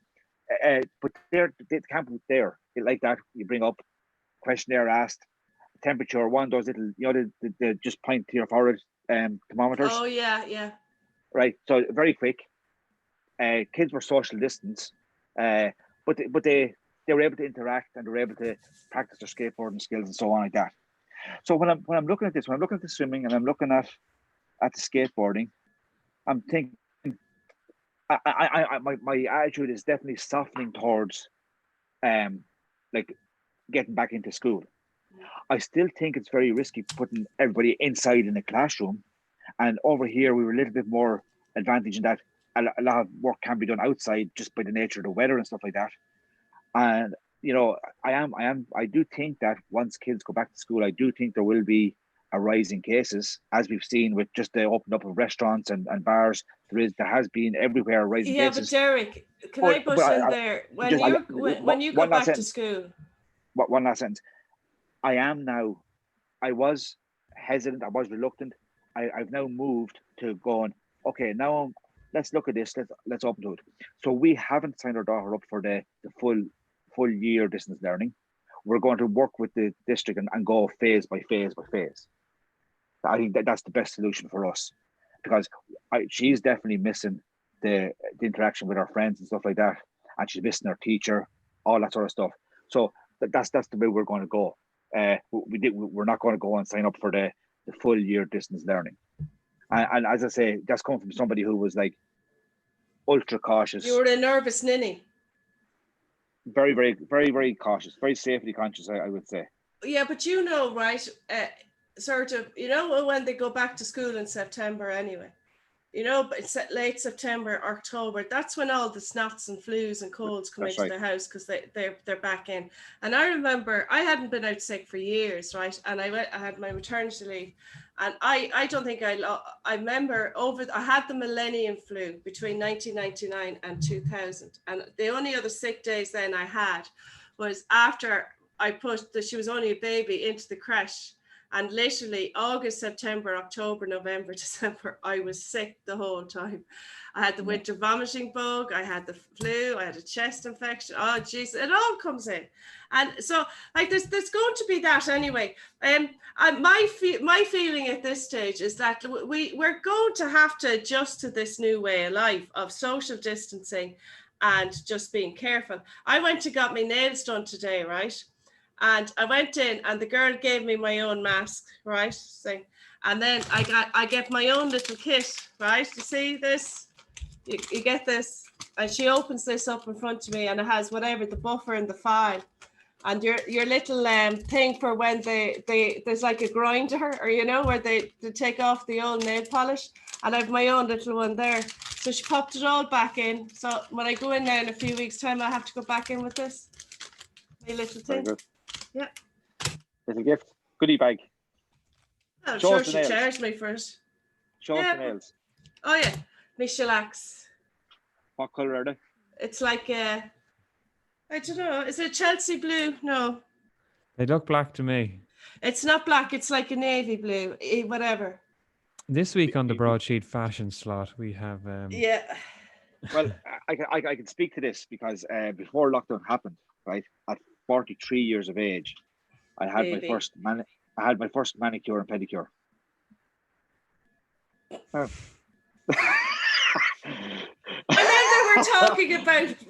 there, the camp there, like that, you bring up questionnaire asked, temperature, one of those little, the just point to your forehead thermometers. Oh yeah. Right. So very quick. Kids were social distance, but they were able to interact, and they were able to practice their skateboarding skills and so on like that. So when I'm looking at this, when I'm looking at the swimming and I'm looking at the skateboarding, I'm thinking, my attitude is definitely softening towards like getting back into school. I still think it's very risky putting everybody inside in a classroom, and over here we were a little bit more advantage in that a lot of work can be done outside just by the nature of the weather and stuff like that. And I do think that once kids go back to school, I do think there will be a rise in cases, as we've seen with just the open up of restaurants and bars. There has been everywhere a rise in cases. But Derek, can I butt in there? When you go back to school. One last sentence. I was hesitant, I was reluctant. I've now moved to going, okay, now let's look at this, let's open to it. So we haven't signed our daughter up for the full year distance learning. We're going to work with the district and go phase by phase by phase. I think that's the best solution for us, because she's definitely missing the interaction with her friends and stuff like that, and she's missing her teacher, all that sort of stuff. So that's the way we're going to go. We're not going to go and sign up for the full year distance learning. And as I say, that's coming from somebody who was like ultra cautious. You were a nervous ninny. Very, very, very, very cautious, very safety conscious, I would say. Yeah, but right, sort of, when they go back to school in September anyway, but it's late September, October, that's when all the snots and flus and colds come into the house, because they're back in. And I remember I hadn't been out sick for years, right? And I had my maternity leave, and I don't think I remember I had the millennium flu between 1999 and 2000, and the only other sick days then I had was after I put she was only a baby into the creche. And literally August, September, October, November, December, I was sick the whole time. I had the winter vomiting bug, I had the flu, I had a chest infection. Oh, geez, it all comes in. And so, like, there's going to be that anyway. My feeling at this stage is that we're going to have to adjust to this new way of life of social distancing and just being careful. I went to got my nails done today, right? And I went in, and the girl gave me my own mask, right? And then I get my own little kit, right? You see this? You get this, and she opens this up in front of me, and it has whatever, the buffer and the file, and your little thing for when there's like a grinder, or where they take off the old nail polish, and I have my own little one there. So she popped it all back in. So when I go in there in a few weeks' time, I have to go back in with this, my little thing. Yeah. Little gift. Goodie bag. I'm sure she charged me for it. Show us the nails. Oh yeah. My shellacs. What colour are they? It's like I don't know. Is it Chelsea blue? No. They look black to me. It's not black. It's like a navy blue. Whatever. This week on the Broadsheet fashion slot, we have... Yeah. Well, I can speak to this because before lockdown happened, right, at 43 years of age, I had my first manicure and pedicure. Now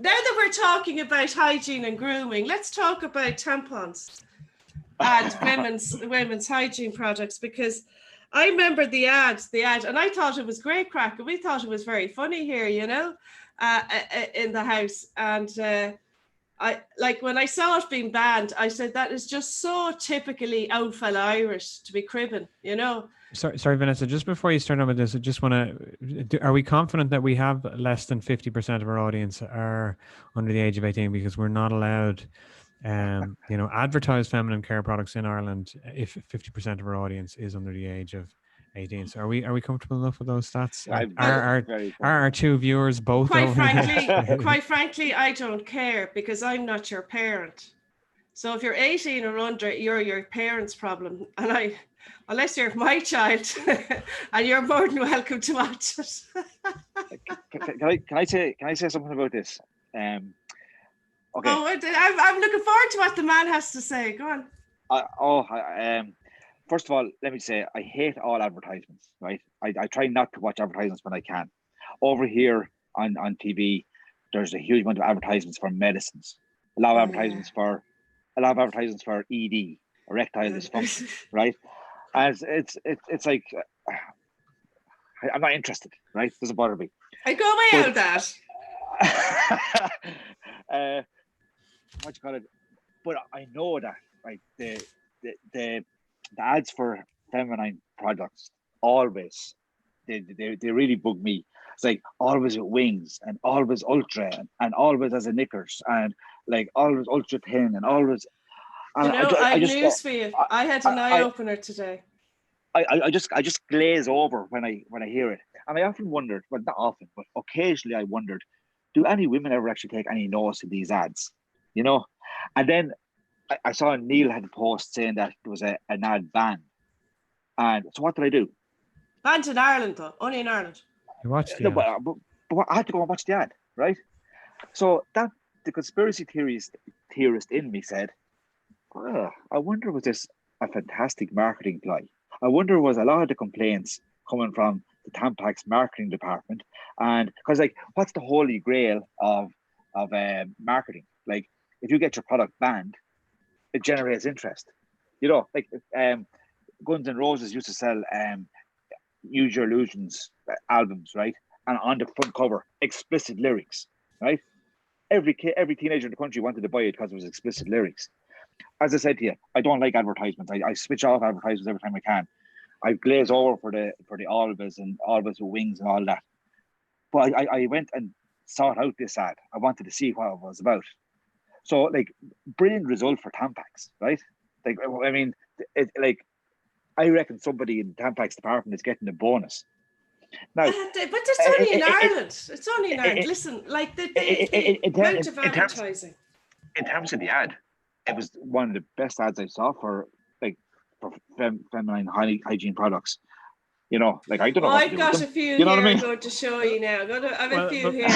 that we're talking about hygiene and grooming, let's talk about tampons and women's hygiene products, because I remember the ad, and I thought it was great crack, and we thought it was very funny here, in the house. And I like when I saw it being banned, I said that is just so typically old fella Irish to be cribbing, Sorry, Vanessa, just before you start on with this, I just want to, are we confident that we have less than 50% of our audience are under the age of 18? Because we're not allowed, advertise feminine care products in Ireland if 50% of our audience is under the age of 18. So are we comfortable enough with those stats? I'm very Are our two viewers both Quite over frankly, I don't care because I'm not your parent. So if you're 18 or under, you're your parents' problem. And unless you're my child, and you're more than welcome to watch it. Can I say something about this? Okay. Oh, I'm looking forward to what the man has to say. Go on. First of all, let me say I hate all advertisements. Right, I try not to watch advertisements when I can. Over here on TV, there's a huge amount of advertisements for medicines. A lot of advertisements for ED, erectile dysfunction. Right, as it's like I'm not interested. Right, doesn't bother me. I go away on that. What you call it? But I know that like the ads for feminine products always they really bug me. It's like always with wings and always ultra and always as a knickers and like always ultra thin and always. And I have news for you. I had an eye opener today. I just glaze over when I hear it, and I often wondered, well, not often, but occasionally I wondered, do any women ever actually take any notice of these ads? You know, and then I saw Neil had a post saying that there was an ad banned, and so what did I do? Banned in Ireland, though, only in Ireland. You watched the ad. But I had to go and watch the ad, right? So that the conspiracy theorist in me said, I wonder was this a fantastic marketing ploy? I wonder was a lot of the complaints coming from the Tampax marketing department, and because like, what's the holy grail of marketing? Like, if you get your product banned, it generates interest. You know, like Guns N' Roses used to sell Use Your Illusions albums, right? And on the front cover, explicit lyrics, right? Every teenager in the country wanted to buy it because it was explicit lyrics. As I said to you, I don't like advertisements. I switch off advertisements every time I can. I glaze over for the always and always with wings and all that. But I went and sought out this ad. I wanted to see what it was about. So like, brilliant result for Tampax, right? Like, I mean, I reckon somebody in the Tampax department is getting a bonus. Now, but it's only in Ireland. It's only in Ireland. Listen, like the amount of advertising. In terms of the ad, it was one of the best ads I saw for feminine hygiene products. You know, like I don't know. I've got a few here. I'm going to show you now. I have a few here.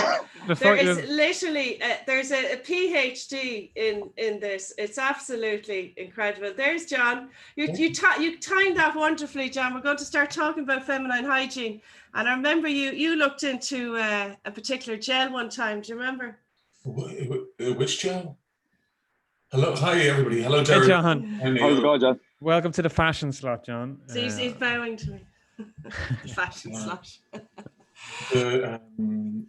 There is literally there's a PhD in this. It's absolutely incredible. There's John. You timed that wonderfully, John. We're going to start talking about feminine hygiene. And I remember you looked into a particular gel one time. Do you remember? Which gel? Hello, hi everybody. Hello, Derek. Hey, John. How's it going, John? Welcome to the fashion slot, John. So he's bowing to me. The fashion slot. We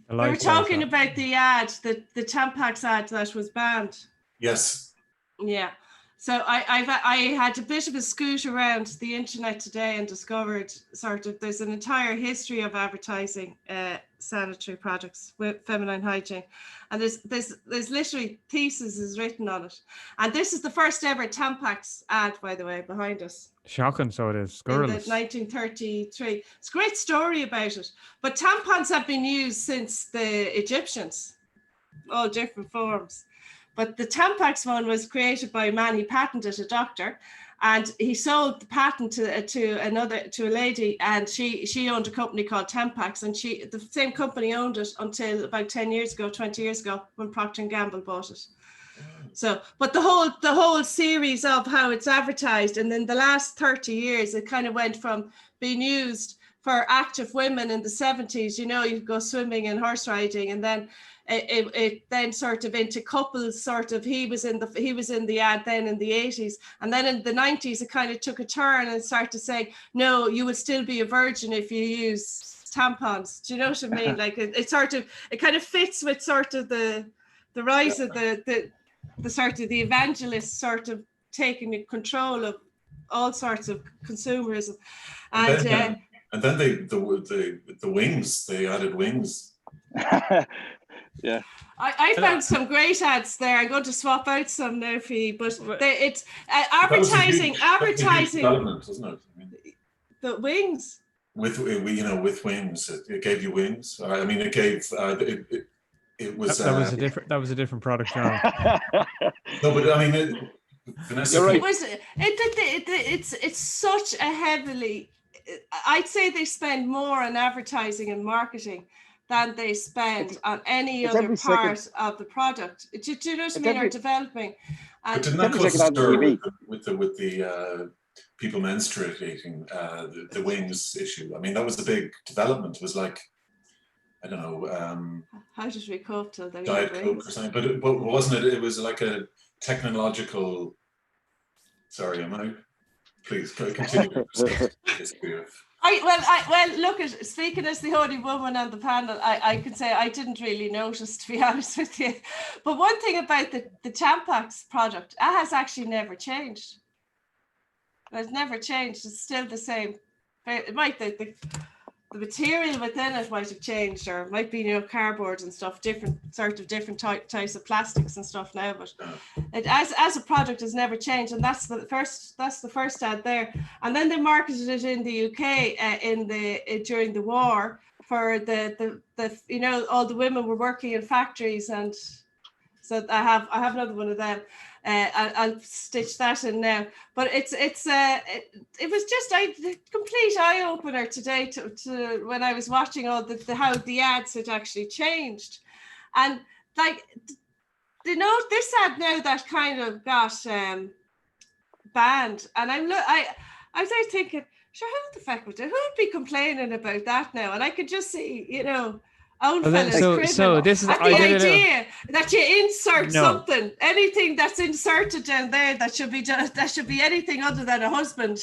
were talking about the ad, the Tampax ad that was banned. Yes. Yeah. So I had a bit of a scoot around the internet today and discovered there's an entire history of advertising sanitary products with feminine hygiene, and there's literally thesis is written on it, and this is the first ever Tampax ad, by the way, behind us. Shocking, so it is. Scurrilous. In 1933. It's a great story about it, but tampons have been used since the Egyptians, all different forms. But the Tampax one was created by a man. He patented, a doctor, and he sold the patent to a lady, and she owned a company called Tampax, and the same company owned it until about 20 years ago, when Procter & Gamble bought it. So, but the whole series of how it's advertised, and then the last 30 years, it kind of went from being used for active women in the 70s. You know, you go swimming and horse riding, and then it then sort of into couples. Sort of, he was in the ad then in the 80s, and then in the 90s, it kind of took a turn and started saying, no, you would still be a virgin if you use tampons. Do you know what I mean? Like it kind of fits with sort of the rise of the sort of the evangelists sort of taking control of all sorts of consumerism, and then the wings, they added wings. Yeah, I found some great ads there. I'm going to swap out some now for you, but it's advertising. Development, isn't it? I mean, The wings. With wings, it gave you wings. I mean, it gave it was that was a different product, John. No, but I mean, Vanessa, You're right. It was it's such a heavily. I'd say they spend more on advertising and marketing than they spend on any it's other every part second- of the product. Do you know what I mean? every- Or developing. but And didn't that every cause a second ad on stir TV. with the people menstruating, the wings issue? I mean, that was a big development. It was like, I don't know, how did we cope till they Diet had Coke wings? or something, but wasn't it? It was like a technological. Sorry, am I? Please continue. Well, look at speaking as the only woman on the panel, I could say I didn't really notice, to be honest with you. But one thing about the Tampax product, it has actually never changed. It's never changed. It's still the same. It might the material within it might have changed, or it might be cardboard and stuff, different types of plastics and stuff now. But it as a product has never changed, and that's the first ad there. And then they marketed it in the UK during the war for the all the women were working in factories, and so I have another one of them. I'll stitch that in now. But it was just a complete eye opener today to when I was watching all how the ads had actually changed, and like this ad now that kind of got banned, and I was there thinking, sure, who the fuck would be complaining about that now? And I could just see old fellas so this is the idea that you insert something, anything that's inserted down there that should be anything other than a husband.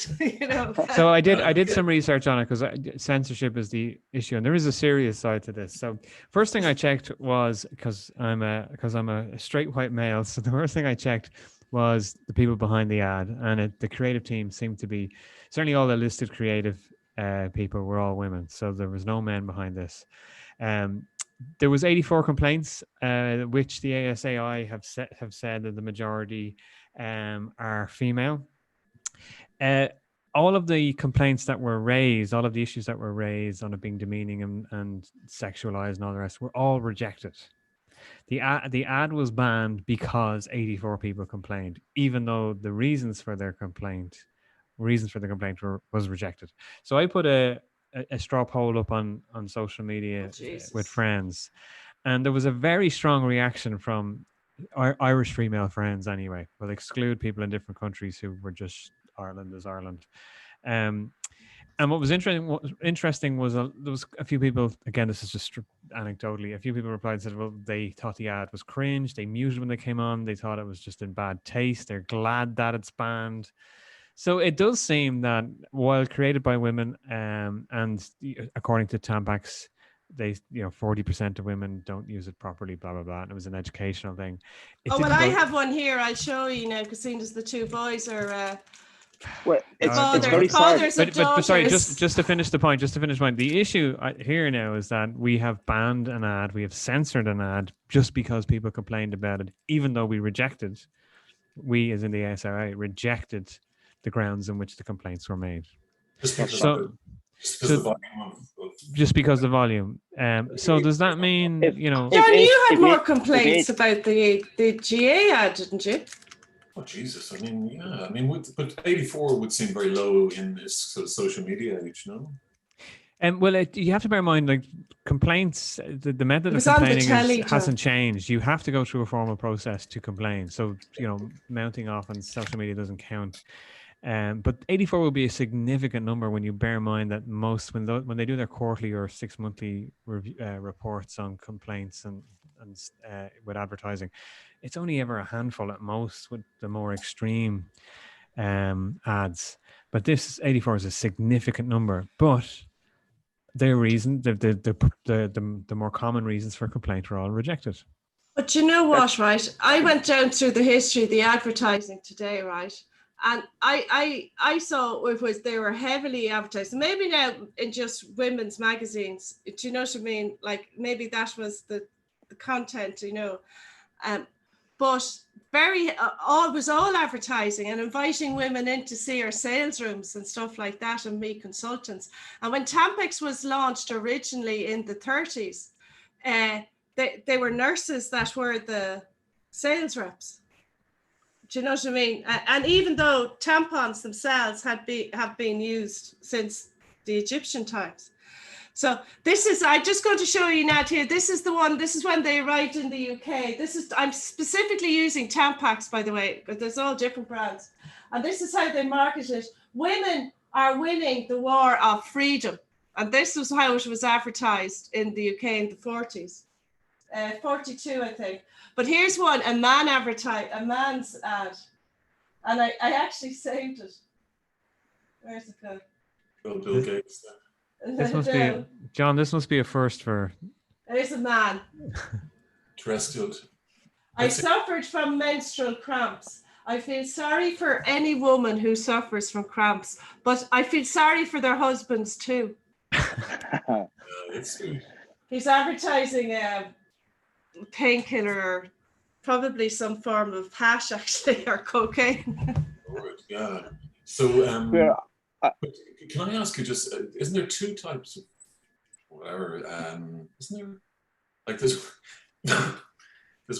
So I did some research on it, because censorship is the issue, and there is a serious side to this. So first thing I checked was, because I'm a straight white male, so the first thing I checked was the people behind the ad, and the creative team seemed to be, certainly all the listed creative people were all women, so there was no men behind this. There was 84 complaints, which the ASAI have said that the majority are female. All of the complaints that were raised, all of the issues that were raised on it being demeaning and sexualized and all the rest, were all rejected. The ad was banned because 84 people complained, even though the reasons for the complaint was rejected. So I put a straw poll up on social media with friends, and there was a very strong reaction from our Irish female friends anyway. We'll exclude people in different countries who were just Ireland is Ireland. And what was interesting was there was a few people, again, this is just anecdotally, a few people replied and said, well, they thought the ad was cringe, they muted when they came on, they thought it was just in bad taste, they're glad that it's banned. So it does seem that while created by women, and according to Tampax, they 40% of women don't use it properly, blah blah blah, and it was an educational thing. I have one here. I'll show you now, because seeing as the two boys are it's very sad. But sorry, just to finish the point, the issue here now is that we have banned an ad, we have censored an ad just because people complained about it, even though we as in the ASRA rejected the grounds in which the complaints were made. Just because the volume. So does that mean, John, you had more complaints about the GA ad, didn't you? Oh Jesus! I mean, yeah. I mean, but 84 would seem very low in this sort of social media age, no? And you have to bear in mind, like, complaints, the method of complaining hasn't changed. You have to go through a formal process to complain. So mounting off on social media doesn't count. But 84 will be a significant number when you bear in mind that when they do their quarterly or 6 monthly reports on complaints and with advertising, it's only ever a handful at most with the more extreme ads. But this 84 is a significant number. But their reason, the more common reasons for complaint are all rejected. But you know what, right? I went down through the history of the advertising today, right? And I saw they were heavily advertised. Maybe now in just women's magazines, do you know what I mean? Like maybe that was the content, but all advertising and inviting women in to see our sales rooms and stuff like that and meet consultants. And when Tampax was launched originally in the 30s, they were nurses that were the sales reps. Do you know what I mean? And even though tampons themselves have been used since the Egyptian times. So I'm just going to show you now here. This is when they arrived in the UK. I'm specifically using Tampax, by the way, but there's all different brands. And this is how they market it. Women are winning the war of freedom. And this was how it was advertised in the UK in the 40s. 42, I think. But here's one, a man's ad. And I actually saved it. Where's it go? Bill Gates. This must be, John, this must be a first for... There's a man. Terrestrial. I suffered from menstrual cramps. I feel sorry for any woman who suffers from cramps, but I feel sorry for their husbands too. It's sweet. He's advertising a painkiller, or probably some form of hash, actually, or cocaine. Lord, yeah. So, can I ask you just, isn't there two types of whatever? Isn't there, like there's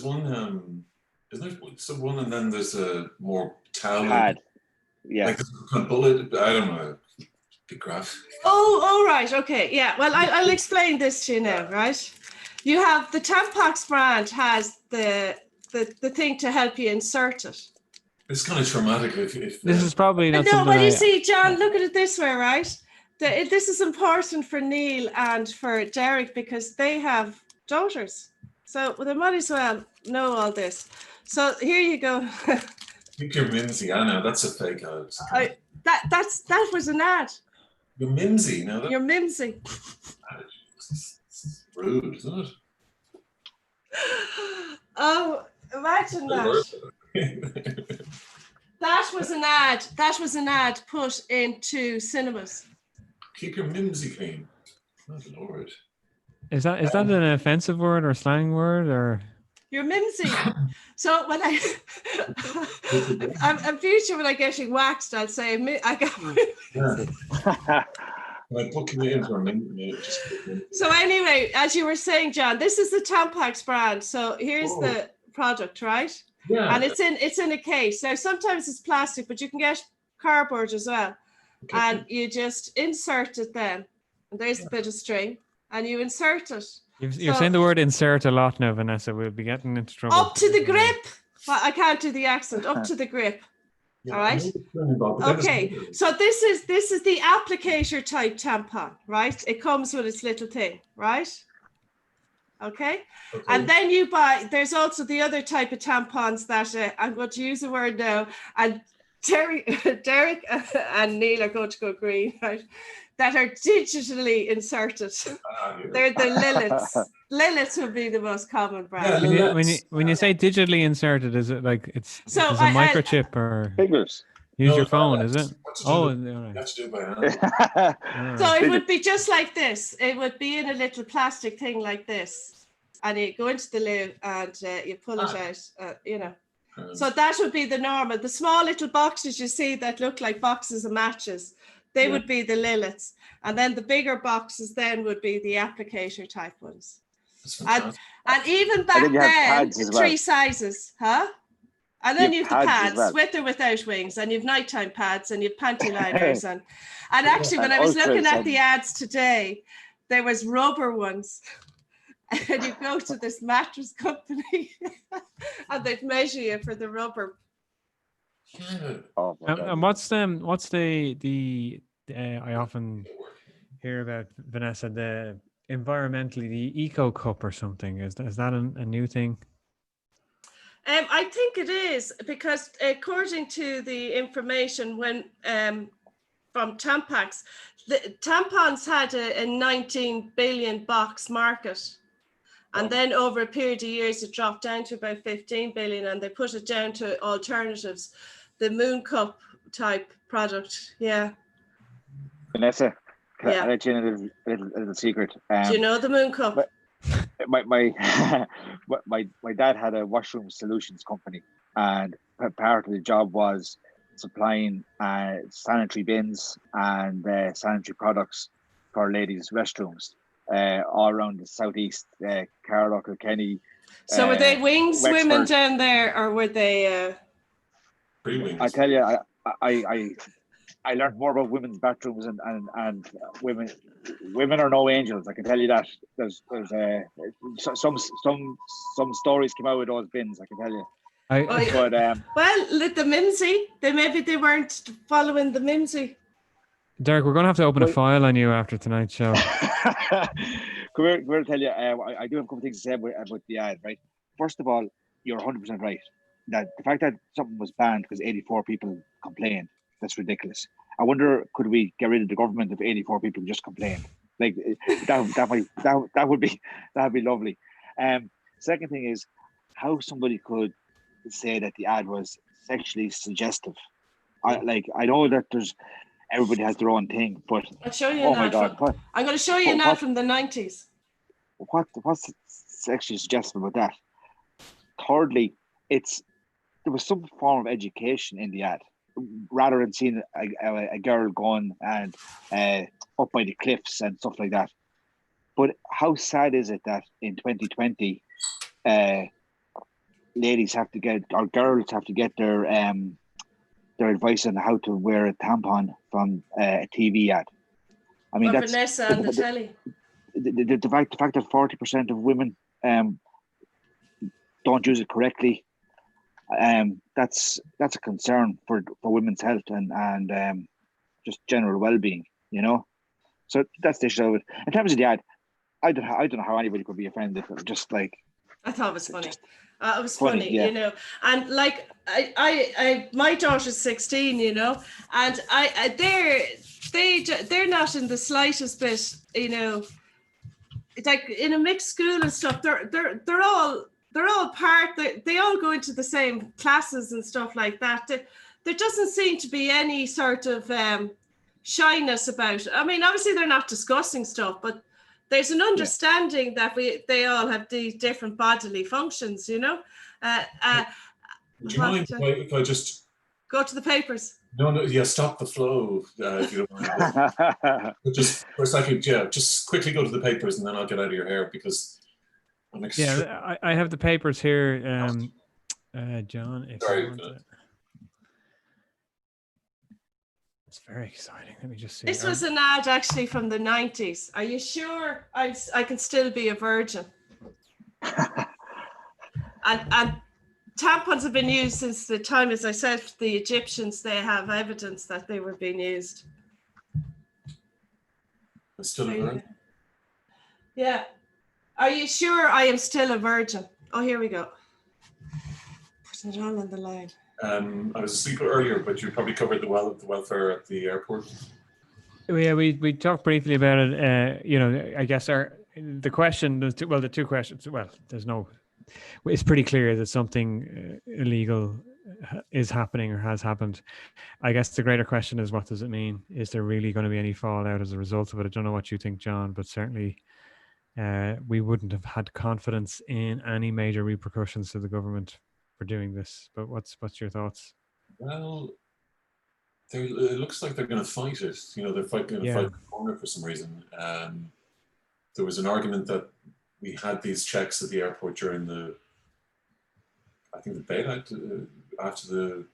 one, isn't there some one, and then there's a more towel. Yeah. Like a bullet, I don't know. Big graph. Oh, right. Okay. Yeah. Well, I'll explain this to you now, right? You have the Tampax brand has the thing to help you insert it. It's kind of traumatic if This is probably not No, something but you see, John, look at it this way, right? This is important for Neil and for Derek because they have daughters. So they might as well know all this. So here you go. I think you're mimsy. I know, that's a fake out. That was an ad. You're mimsy. No, You're mimsy. It's rude, isn't it? Oh, imagine that. That was an ad. That was an ad put into cinemas. Keep your mimsy clean. Oh, Lord. Is that an offensive word or slang word or? You're mimsy. So when I'm future when I'm getting waxed, I'll say I got. Yeah. Like booking you in for a minute. So anyway, as you were saying, John, this is the Tampax brand. So here's the product, right? Yeah. And it's in a case. Now sometimes it's plastic, but you can get cardboard as well. Okay. And you just insert it then. And there's a bit of string, and you insert it. You're saying the word insert a lot now, Vanessa. We'll be getting into trouble. Up to the grip. Well, I can't do the accent. Up to the grip. Yeah, all right. Okay. So this is the applicator type tampon, right? It comes with its little thing, right? Okay. And then you buy. There's also the other type of tampons that I'm going to use the word now, and Derek and Neil are going to go green, right? That are digitally inserted. They're the Liliths. Liliths would be the most common brand. Yeah, when you say digitally inserted, is it like it's a microchip or fingers? Use your phone, is it? Oh, that's do by hand. So it would be just like this. It would be in a little plastic thing like this, and you go into the loo and you pull it out. You know. So that would be the normal. The small little boxes you see that look like boxes of matches. They would be the Liliths. And then the bigger boxes then would be the applicator type ones. And even back then, three sizes, huh? And then you have the pads with or without wings, and you have nighttime pads, and you have panty liners. and actually, when I was looking at the ads today, there was rubber ones. And you go to this mattress company and they'd measure you for the rubber. And what's the I often hear about, Vanessa, the environmentally the eco cup or something. Is that a new thing? I think it is, because according to the information from Tampax, the tampons had a 19 billion box market. And then over a period of years, it dropped down to about 15 billion, and they put it down to alternatives, the Moon Cup type product. Yeah. Vanessa, can I let you in a little secret? Do you know the Moon Cup? my my dad had a washroom solutions company, and part of the job was supplying sanitary bins and sanitary products for ladies' restrooms all around the southeast, Carlow, Kilkenny. So were they wings Wexford. women down there, or were they? Pre-wings. I tell you, I learned more about women's bathrooms and women are no angels. I can tell you that. There's some stories came out with those bins. I can tell you. Well, let the Mimsy. Maybe they weren't following the Mimsy. Derek, we're going to have to open a file on you after tonight's show. Come here, tell you. I do have a couple of things to say about the ad. Right. First of all, you're 100% right. That the fact that something was banned because 84 people complained, that's ridiculous. I wonder, could we get rid of the government if 84 people just complained? Like that would be lovely. Second thing is how somebody could say that the ad was sexually suggestive. I know that everybody has their own thing, but I'll show you an ad. I'm going to show you an ad from the 90s. What's sexually suggestive about that? Thirdly, there was some form of education in the ad, rather than seeing a girl going and up by the cliffs and stuff like that. But how sad is it that in 2020, ladies have to get, or girls have to get their advice on how to wear a tampon from a TV ad? I mean, that's Vanessa and the Telly. The fact that 40% of women don't use it correctly. That's a concern for women's health and just general well-being, you know. So that's the issue of it. In terms of the ad, I don't know how anybody could be offended. Just like, I thought it was funny. It was funny, yeah. you know. And like I my daughter's 16, you know, and they're not in the slightest bit, you know. It's like in a mixed school and stuff. They're all part. They all go into the same classes and stuff like that. There doesn't seem to be any sort of shyness about it. I mean, obviously they're not discussing stuff, but there's an understanding that they all have these different bodily functions, you know. Would you mind if I just go to the papers? No, yeah, stop the flow if you don't mind. Just for a second, just quickly go to the papers and then I'll get out of your hair because I'm I have the papers here, John. Sorry. It's very exciting. Let me just see. This was an ad actually from the 90s. Are you sure I can still be a virgin? and tampons have been used since the time, as I said, the Egyptians, they have evidence that they were being used. I'm still a virgin? Yeah. Are you sure I am still a virgin? Oh, here we go. Putting it all on the line. I was asleep earlier, but you probably covered the welfare at the airport. Yeah, we talked briefly about it. You know, I guess the question, the two questions. Well, it's pretty clear that something illegal is happening or has happened. I guess the greater question is, what does it mean? Is there really going to be any fallout as a result of it? I don't know what you think, John, but certainly we wouldn't have had confidence in any major repercussions to the government for doing this. But what's your thoughts? Well, it looks like they're going to fight it. You know, they're going to fight the corner for some reason. There was an argument that we had these checks at the airport during the bailout, after the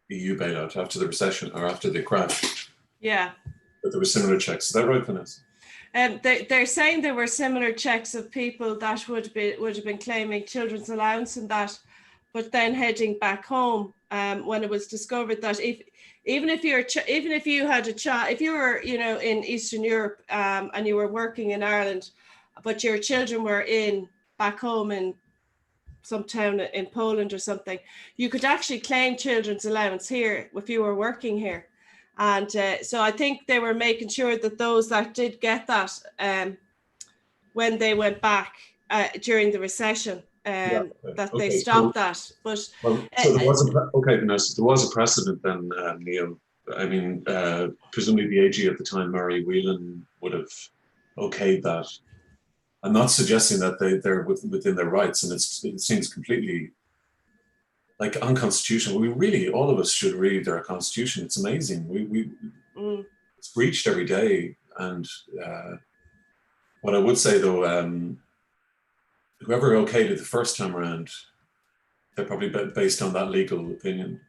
EU bailout, after the recession or after the crash. Yeah. But there were similar checks. Is that right, Vanessa? They're saying there were similar checks of people that would have been claiming children's allowance and that, but then heading back home when it was discovered that even if you had a child, if you were, you know, in Eastern Europe and you were working in Ireland, but your children were back home in some town in Poland or something, you could actually claim children's allowance here if you were working here. And so I think they were making sure that those that did get that when they went back during the recession, that they stopped that. But so there was there was a precedent then, Neil. I mean, presumably the AG at the time, Mary Whelan, would have okayed that. I'm not suggesting that they're within their rights, and it seems completely like unconstitutional. We really, all of us should read our constitution. It's amazing. It's breached every day. And what I would say though, whoever okayed it the first time around, they're probably based on that legal opinion.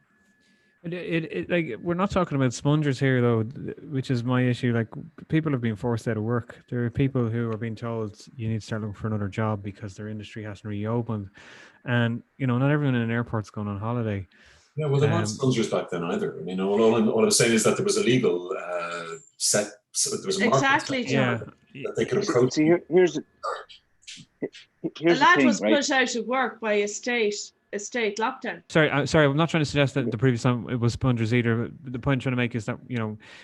Like, we're not talking about spongers here though, which is my issue. Like, people have been forced out of work. There are people who are being told you need to start looking for another job because their industry hasn't reopened, and not everyone in an airport's going on holiday. Yeah, well, there weren't spongers back then either. I mean, all I'm saying is that there was a legal there was a market Exactly, John. that they could approach. See, here's The the lad thing, was right? put out of work by a state lockdown. Sorry, I'm not trying to suggest that the previous time it was spongers either. But the point I'm trying to make is that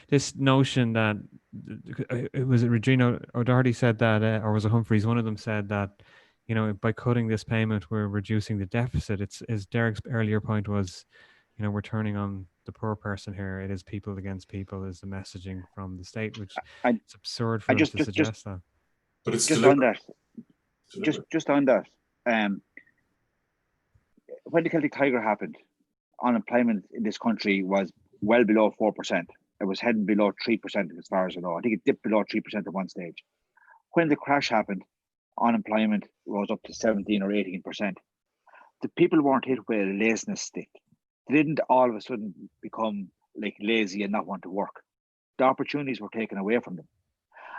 this notion that it was Regina O'Doherty said that, or was it Humphreys? One of them said that by cutting this payment we're reducing the deficit. It's, as Derek's earlier point was, we're turning on the poor person here. It is people against people is the messaging from the state, which it's absurd for them to suggest that. But it's just on that. Just on that. When the Celtic Tiger happened, unemployment in this country was well below 4%. It was heading below 3% as far as I know. I think it dipped below 3% at one stage. When the crash happened, unemployment rose up to 17 or 18%. The people weren't hit with a laziness stick. They didn't all of a sudden become like lazy and not want to work. The opportunities were taken away from them.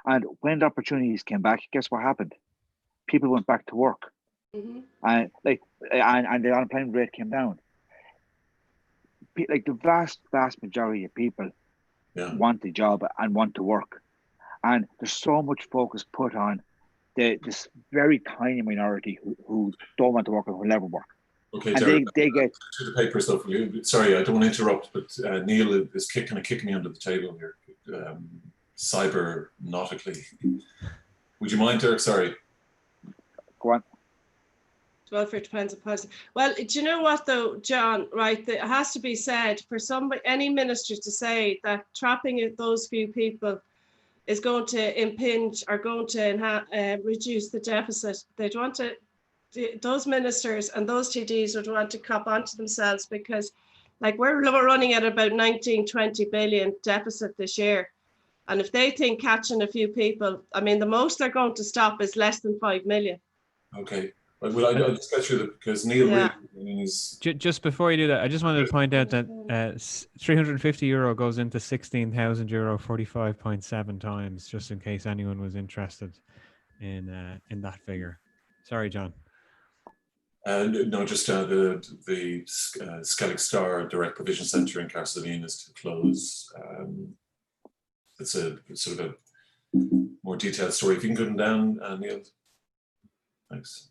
And when the opportunities came back, guess what happened? People went back to work. Mm-hmm. And the unemployment rate came down. Like the vast majority of people want a job and want to work, and there's so much focus put on this very tiny minority who don't want to work and will never work. Okay, and Derek, they get to the papers though. For you, sorry, I don't want to interrupt, but Neil is kicking me under the table here, cyber-nautically. Would you mind, Derek? Sorry. Go on. Welfare depends on policy. Well, do you know what though, John? Right, it has to be said for any minister to say that trapping those few people is going to impinge or going to reduce the deficit. They'd want to. Those ministers and those TDs would want to cop onto themselves, because, like, we're running at about 19-20 billion deficit this year, and if they think catching a few people, I mean, the most they're going to stop is less than 5 million. Okay. Well, I'll just get through that because Neil really is... Just before you do that, I just wanted to point out that €350 goes into €16,000 45.7 times, just in case anyone was interested in that figure. Sorry, John. No, just the Skellig Star Direct Provision Centre in Carsavine is to close. It's a sort of a more detailed story. If you can go down, Neil. Thanks.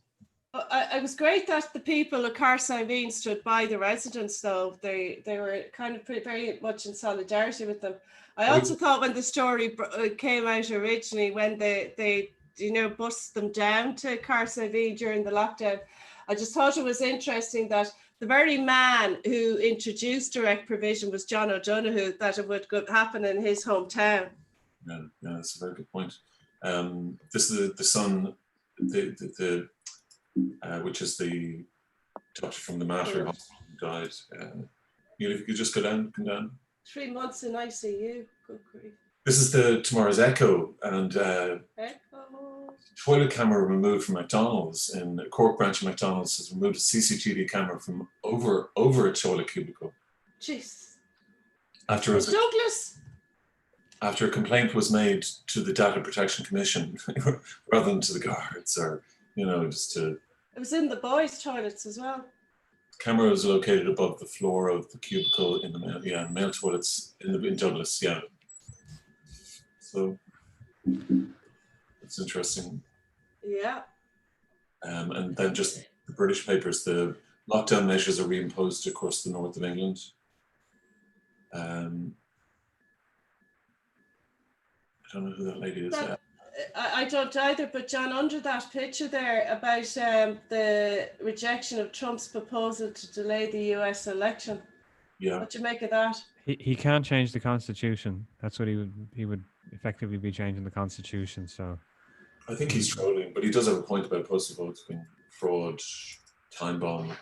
It was great that the people of Carsavine stood by the residents, though. They were kind of very much in solidarity with them. I also thought when the story came out originally, when they bussed them down to Carsavine during the lockdown, I just thought it was interesting that the very man who introduced direct provision was John O'Donoghue, that it would happen in his hometown. Yeah, that's a very good point. This is the son, which is the doctor from the Mater Hospital who died. If you could just come down. 3 months in ICU. Good grief. This is tomorrow's Echo, and toilet camera removed from McDonald's in the Cork branch of McDonald's has removed a CCTV camera from over a toilet cubicle. Jeez. Douglas. After a complaint was made to the Data Protection Commission rather than to the guards, or just to. It was in the boys' toilets as well. The camera was located above the floor of the cubicle in the male toilets in Douglas. Yeah. So it's interesting. Yeah. And then just the British papers, the lockdown measures are reimposed across the north of England. I don't know who that lady is. I don't either, but John, under that picture there about the rejection of Trump's proposal to delay the US election. Yeah. What do you make of that? He can't change the Constitution. That's what he would effectively be changing the Constitution. So I think he's trolling, but he does have a point about postal votes being fraud, time bomb.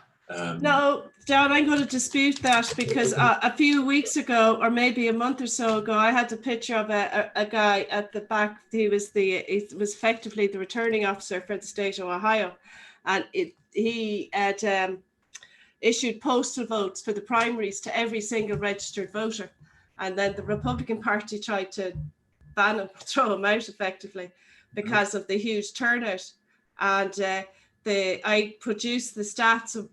No, John, I'm going to dispute that because a few weeks ago, or maybe a month or so ago, I had a picture of a guy at the back. He was effectively the returning officer for the state of Ohio, and he had issued postal votes for the primaries to every single registered voter, and then the Republican Party tried to ban him, throw him out effectively because of the huge turnout, and. I produced the stats of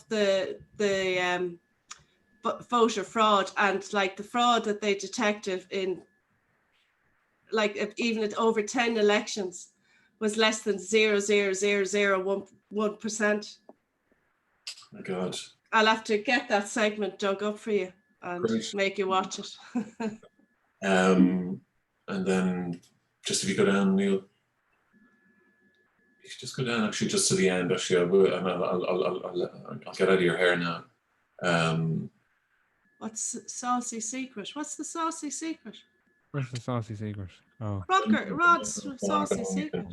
the voter fraud, and like the fraud that they detected in like even at over 10 elections was less than 0.00001%. My God. I'll have to get that segment dug up for you and make you watch it. And then just if you go down, Neil. You should just go down actually just to the end. Actually, I'll get out of your hair now. What's saucy secret? What's the saucy secret? Where's the saucy secret? Oh, Rod's saucy secret.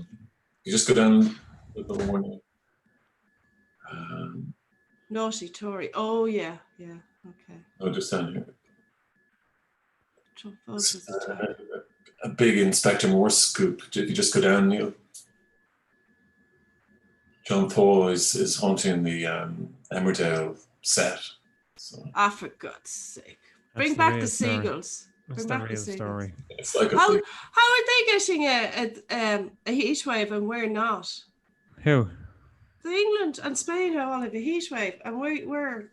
You just go down with the warning. Naughty Tory. Oh yeah. Okay. No, just down here. Trump voters a big Inspector Morse scoop. If you just go down, Neil. John Thaw is haunting the Emmerdale set. So. For God's sake. Bring back the seagulls. That's the real story. It's like how are they getting a heat wave and we're not? Who? England and Spain are all in a heat wave and we're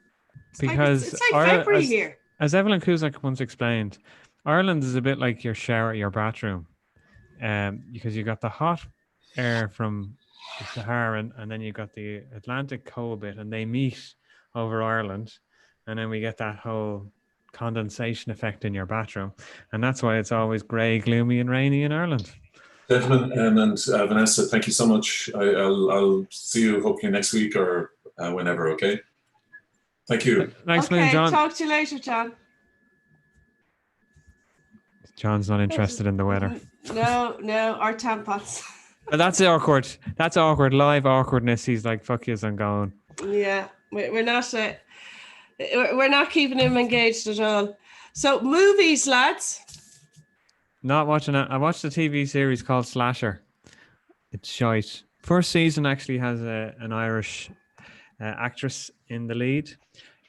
because it's like February here. As Evelyn Cusack once explained, Ireland is a bit like your shower at your bathroom. Because you got the hot air from the Sahara, and then you got the Atlantic cold bit, and they meet over Ireland, and then we get that whole condensation effect in your bathroom, and that's why it's always grey, gloomy, and rainy in Ireland. Gentlemen and Vanessa, thank you so much. I'll see you hopefully next week or whenever. Okay. Thank you. Thanks, okay, John. Talk to you later, John. John's not interested in the weather. No, our tampons. That's awkward. That's awkward. Live awkwardness. He's like, "Fuck yous, I'm going." Yeah, we're not. We're not keeping him engaged at all. So movies, lads. Not watching it. I watched a TV series called Slasher. It's shite. First season actually has an Irish actress in the lead,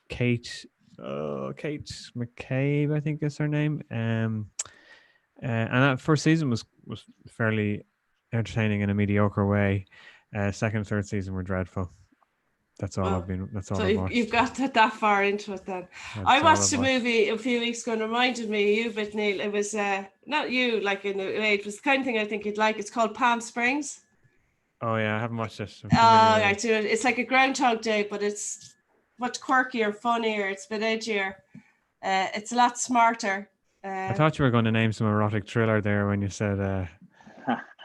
Kate McCabe, I think is her name. And that first season was fairly entertaining in a mediocre way. Second and third season were dreadful. That's all I've watched. You've got that far into it then. I watched a movie a few weeks ago and reminded me of you, but Neil, it was not you, like in a way, it was the kind of thing I think you'd like. It's called Palm Springs. Oh yeah, I haven't watched it. It's like a Groundhog Day, but it's much quirkier, funnier, it's a bit edgier. It's a lot smarter. I thought you were going to name some erotic thriller there when you said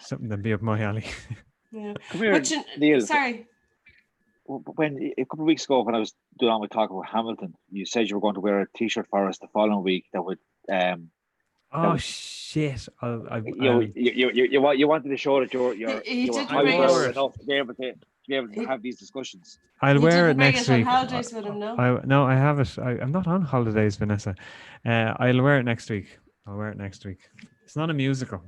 something that'd be up my alley. Yeah. Come here, Neil. Sorry. When a couple of weeks ago, when I was doing my talk about Hamilton, you said you were going to wear a T-shirt for us the following week that would. Shit! You wanted to show that you're high enough to be able to have these discussions. I'll wear it next week. Holidays with him, no? I have it. I'm not on holidays, Vanessa. I'll wear it next week. It's not a musical.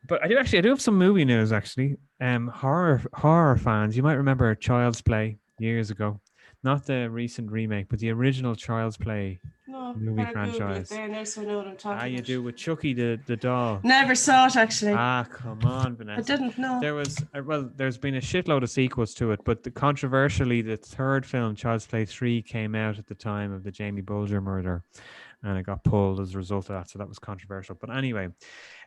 But I do have some movie news actually. Horror fans, you might remember Child's Play years ago, not the recent remake, but the original Child's Play movie franchise. There now, so I know what I'm talking about. You do with Chucky the doll. Never saw it actually. Come on, Vanessa. I didn't know. There's been a shitload of sequels to it, but controversially, the third film, Child's Play 3, came out at the time of the Jamie Bulger murder, and it got pulled as a result of that. So that was controversial. But anyway,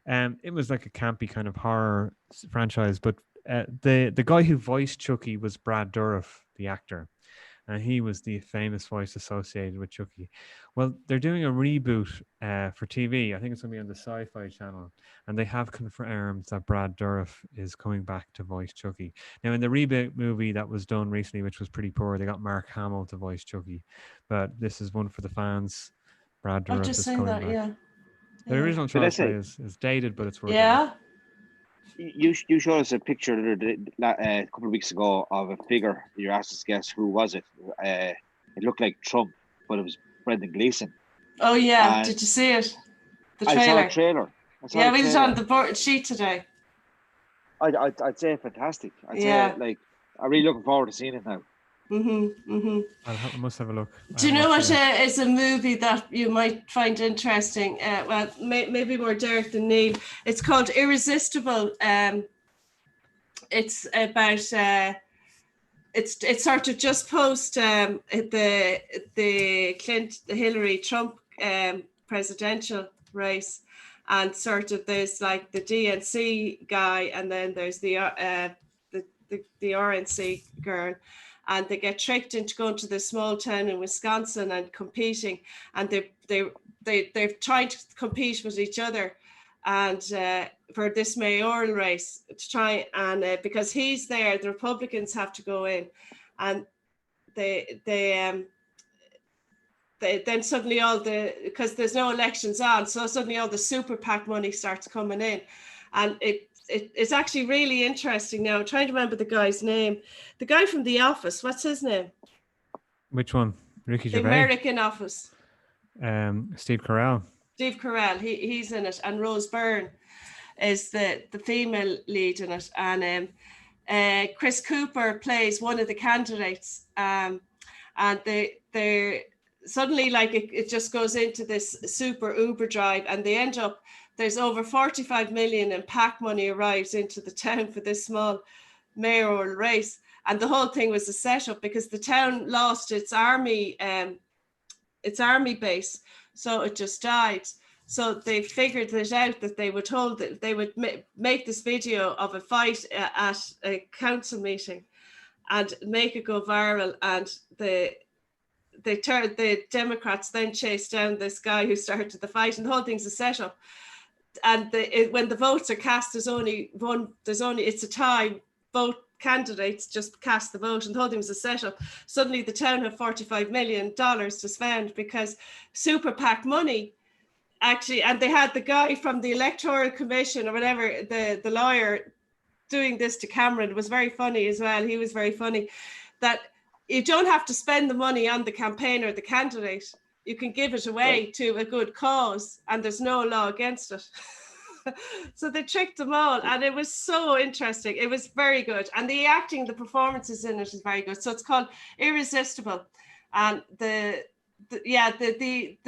it was like a campy kind of horror franchise. But the guy who voiced Chucky was Brad Dourif, the actor. And he was the famous voice associated with Chucky. Well, they're doing a reboot for TV. I think it's going to be on the Sci-Fi Channel. And they have confirmed that Brad Dourif is coming back to voice Chucky. Now, in the reboot movie that was done recently, which was pretty poor, they got Mark Hamill to voice Chucky. But this is one for the fans. Brad Dourif is coming back. Yeah. The original Child's Play is dated, but it's worth it. Yeah. You showed us a picture a couple of weeks ago of a figure. You asked us to guess who was it. It looked like Trump, but it was Brendan Gleeson. Oh yeah, And did you see it? The I saw a trailer. trailer. Yeah, we was on the board sheet today. I'd say fantastic. I'd Yeah. say like I'm really looking forward to seeing it now. I must have a look. Do you know what is a movie that you might find interesting? Well, maybe more Derek than Neil. It's called Irresistible. It's about it's sort of just post the Hillary Trump presidential race, and sort of there's like the DNC guy, and then there's the RNC girl, and they get tricked into going to this small town in Wisconsin and competing, and they're trying to compete with each other, and for this mayoral race to try and because he's there, the Republicans have to go in, and they then suddenly because there's no elections on, so suddenly all the super PAC money starts coming in, and it's actually really interesting now. I'm trying to remember the guy's name. The guy from The Office, what's his name? Which one? Ricky Gervais? The American Office. Steve Carell. Steve Carell, he's in it, and Rose Byrne is the female lead in it, and Chris Cooper plays one of the candidates, and they're suddenly like it just goes into this super Uber drive, and they end up, there's over 45 million in PAC money arrives into the town for this small mayoral race, and the whole thing was a setup because the town lost its army base, so it just died. So they figured it out that they were told that they would make this video of a fight at a council meeting and make it go viral, and the Democrats then chased down this guy who started the fight, and the whole thing's a setup. And when the votes are cast, it's a tie. Both candidates just cast the vote, and the whole thing was a setup. Suddenly the town have $45 million to spend because super PAC money actually, and they had the guy from the Electoral Commission or whatever, the lawyer doing this to Cameron. It was very funny as well. He was very funny that you don't have to spend the money on the campaign or the candidate. You can give it away to a good cause, and there's no law against it. So they tricked them all, and it was so interesting. It was very good, and the acting, the performances in it is very good. So it's called Irresistible, and the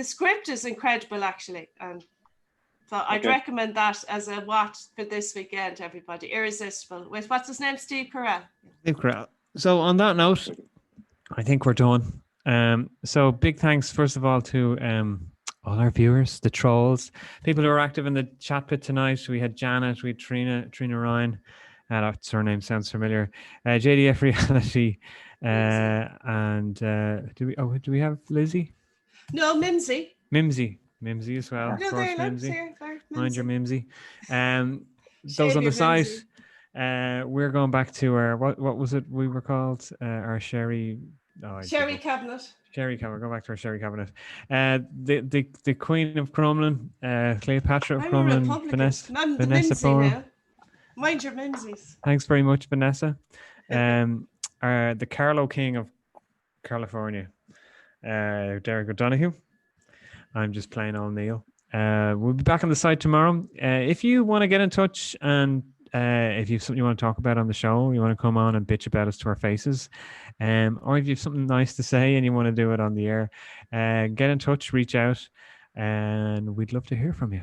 script is incredible actually, and so I'd recommend that as a watch for this weekend. Everybody, Irresistible with what's his name, Steve Carell. Steve Carell. So on that note, I think we're done. So big thanks, first of all, to all our viewers, the trolls, people who are active in the chat pit tonight. We had Janet, we had Trina Ryan. That surname sounds familiar. JDF Reality, and do we have Lizzie? No, Mimsy as well. No, of course, Mimsy. Mind your Mimsy. Those on the site. We're going back to our what was it we were called? Our sherry. Cabinet. Sherry cabinet. Go back to our sherry cabinet. The Queen of Crumlin, Cleopatra of Crumlin, Vanessa Borough. Mind your Mimsies. Thanks very much, Vanessa. The Carlo King of California, Derek O'Donoghue. I'm just playing all Neil. We'll be back on the site tomorrow. If you want to get in touch, and if you have something you want to talk about on the show, you want to come on and bitch about us to our faces, or if you have something nice to say and you want to do it on the air, get in touch, reach out, and we'd love to hear from you.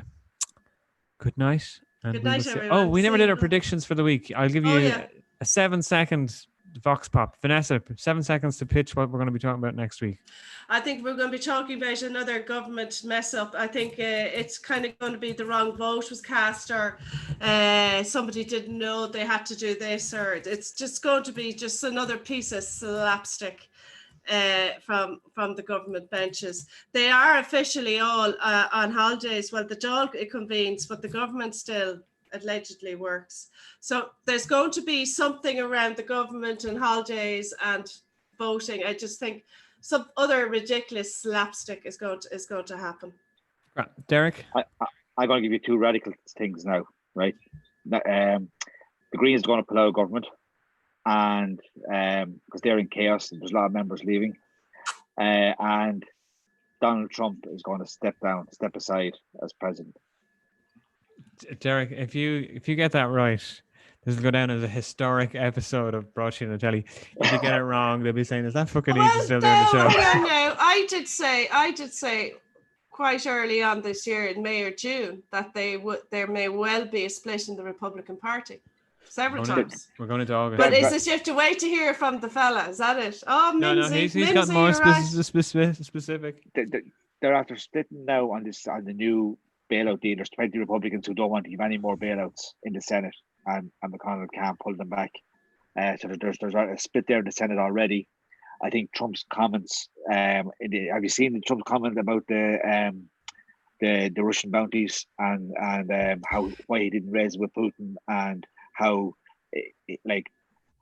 Good night. And Good night, everyone. Oh, we never did our predictions for the week. I'll give you a 7-second vox pop. Vanessa, 7 seconds to pitch what we're going to be talking about next week. I think we're going to be talking about another government mess up. I think it's kind of going to be the wrong vote was cast, or somebody didn't know they had to do this, or it's just going to be just another piece of slapstick from the government benches. They are officially all on holidays. Well, the Dáil convenes, but the government still allegedly works. So there's going to be something around the government and holidays and voting. I just think some other ridiculous slapstick is going to happen. Right. Derek? I'm going to give you two radical things now, right? the Greens are going to pull out of government, and because they're in chaos, and there's a lot of members leaving, and Donald Trump is going to step aside as president. Derek, if you get that right, this will go down as a historic episode of Broadsheet and Telly. If you get it wrong, they'll be saying, "Is that fucking Ethan still doing the show?" No, I did say quite early on this year, in May or June, that there may well be a split in the Republican Party. Several times. We're going into August. But is it you have to wait to hear from the fella? Is that it? Oh, Mimsy, he's got more specific. They're after splitting now on the new bailout deal. There's 20 Republicans who don't want to give any more bailouts in the Senate, and McConnell can't pull them back. So there's a split there in the Senate already. I think Trump's comments. Have you seen Trump's comment about the Russian bounties and why he didn't raise it with Putin, and how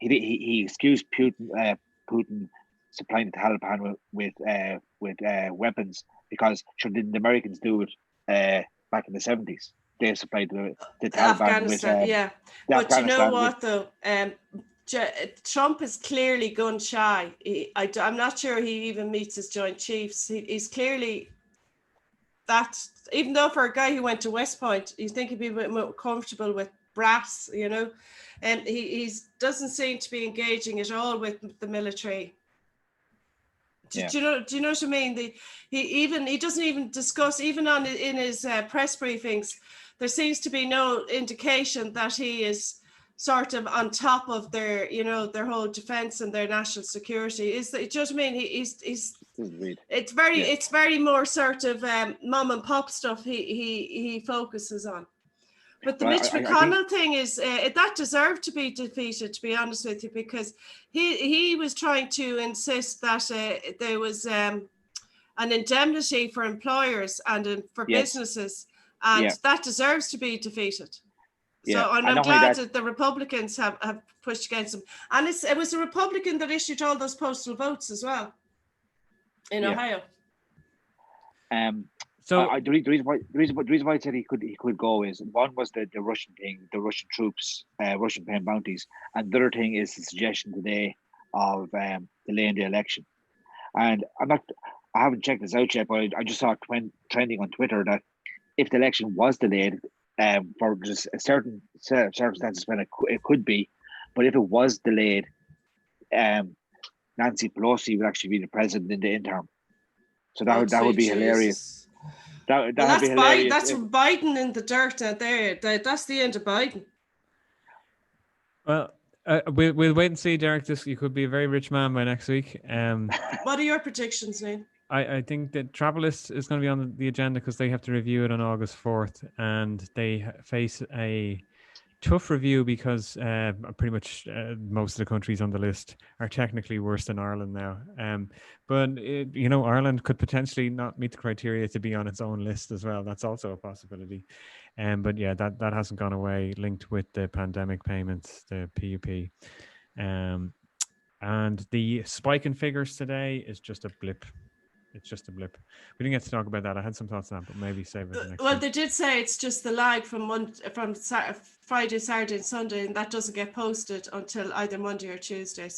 he excused Putin supplying the Taliban with weapons because the Americans do it back in the 70s. They supplied the Taliban Afghanistan, with But you know what though? Trump is clearly gun shy. I'm not sure he even meets his Joint Chiefs. He's clearly that. Even though for a guy who went to West Point, you think he'd be a bit more comfortable with brass, and he doesn't seem to be engaging at all with the military. Do you know what I mean? He doesn't even discuss, even in his press briefings. There seems to be no indication that he is sort of on top of their whole defense and their national security. Do you know what I mean? It's very more sort of mom and pop stuff he focuses on. But the Mitch McConnell thing is that deserved to be defeated, to be honest with you, because he was trying to insist that there was an indemnity for employers and for businesses, and that deserves to be defeated. Yeah. So I'm glad that the Republicans have pushed against him. And it was a Republican that issued all those postal votes as well in Ohio. So the reason why I said he could go is, one was the Russian thing, the Russian troops, Russian paying bounties, and the other thing is the suggestion today of delaying the election. And I haven't checked this out yet, but I just saw it trending on Twitter that if the election was delayed, for just a certain set of circumstances when it could be, but if it was delayed, Nancy Pelosi would actually be the president in the interim. So that would be hilarious. That's Biden. That's Biden in the dirt out there. That's the end of Biden. Well, we'll wait and see, Derek. You could be a very rich man by next week. What are your predictions, Neil? I think that Travelist is going to be on the agenda because they have to review it on August 4th, and they face a tough review because pretty much most of the countries on the list are technically worse than Ireland now. But Ireland could potentially not meet the criteria to be on its own list as well. That's also a possibility. But yeah, that hasn't gone away, linked with the pandemic payments, the PUP. And the spike in figures today is just a blip. It's just a blip. We didn't get to talk about that. I had some thoughts on that, but maybe save it for next week. They did say it's just the lag from Friday, Saturday, and Sunday, and that doesn't get posted until either Monday or Tuesday.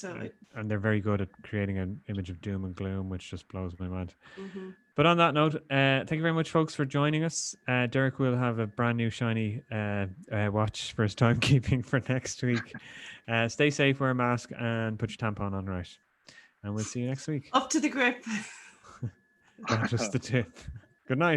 And they're very good at creating an image of doom and gloom, which just blows my mind. Mm-hmm. But on that note, thank you very much, folks, for joining us. Derek will have a brand new shiny watch for his timekeeping for next week. Stay safe, wear a mask, and put your tampon on right. And we'll see you next week. Up to the grip. Not just the tip. Good night.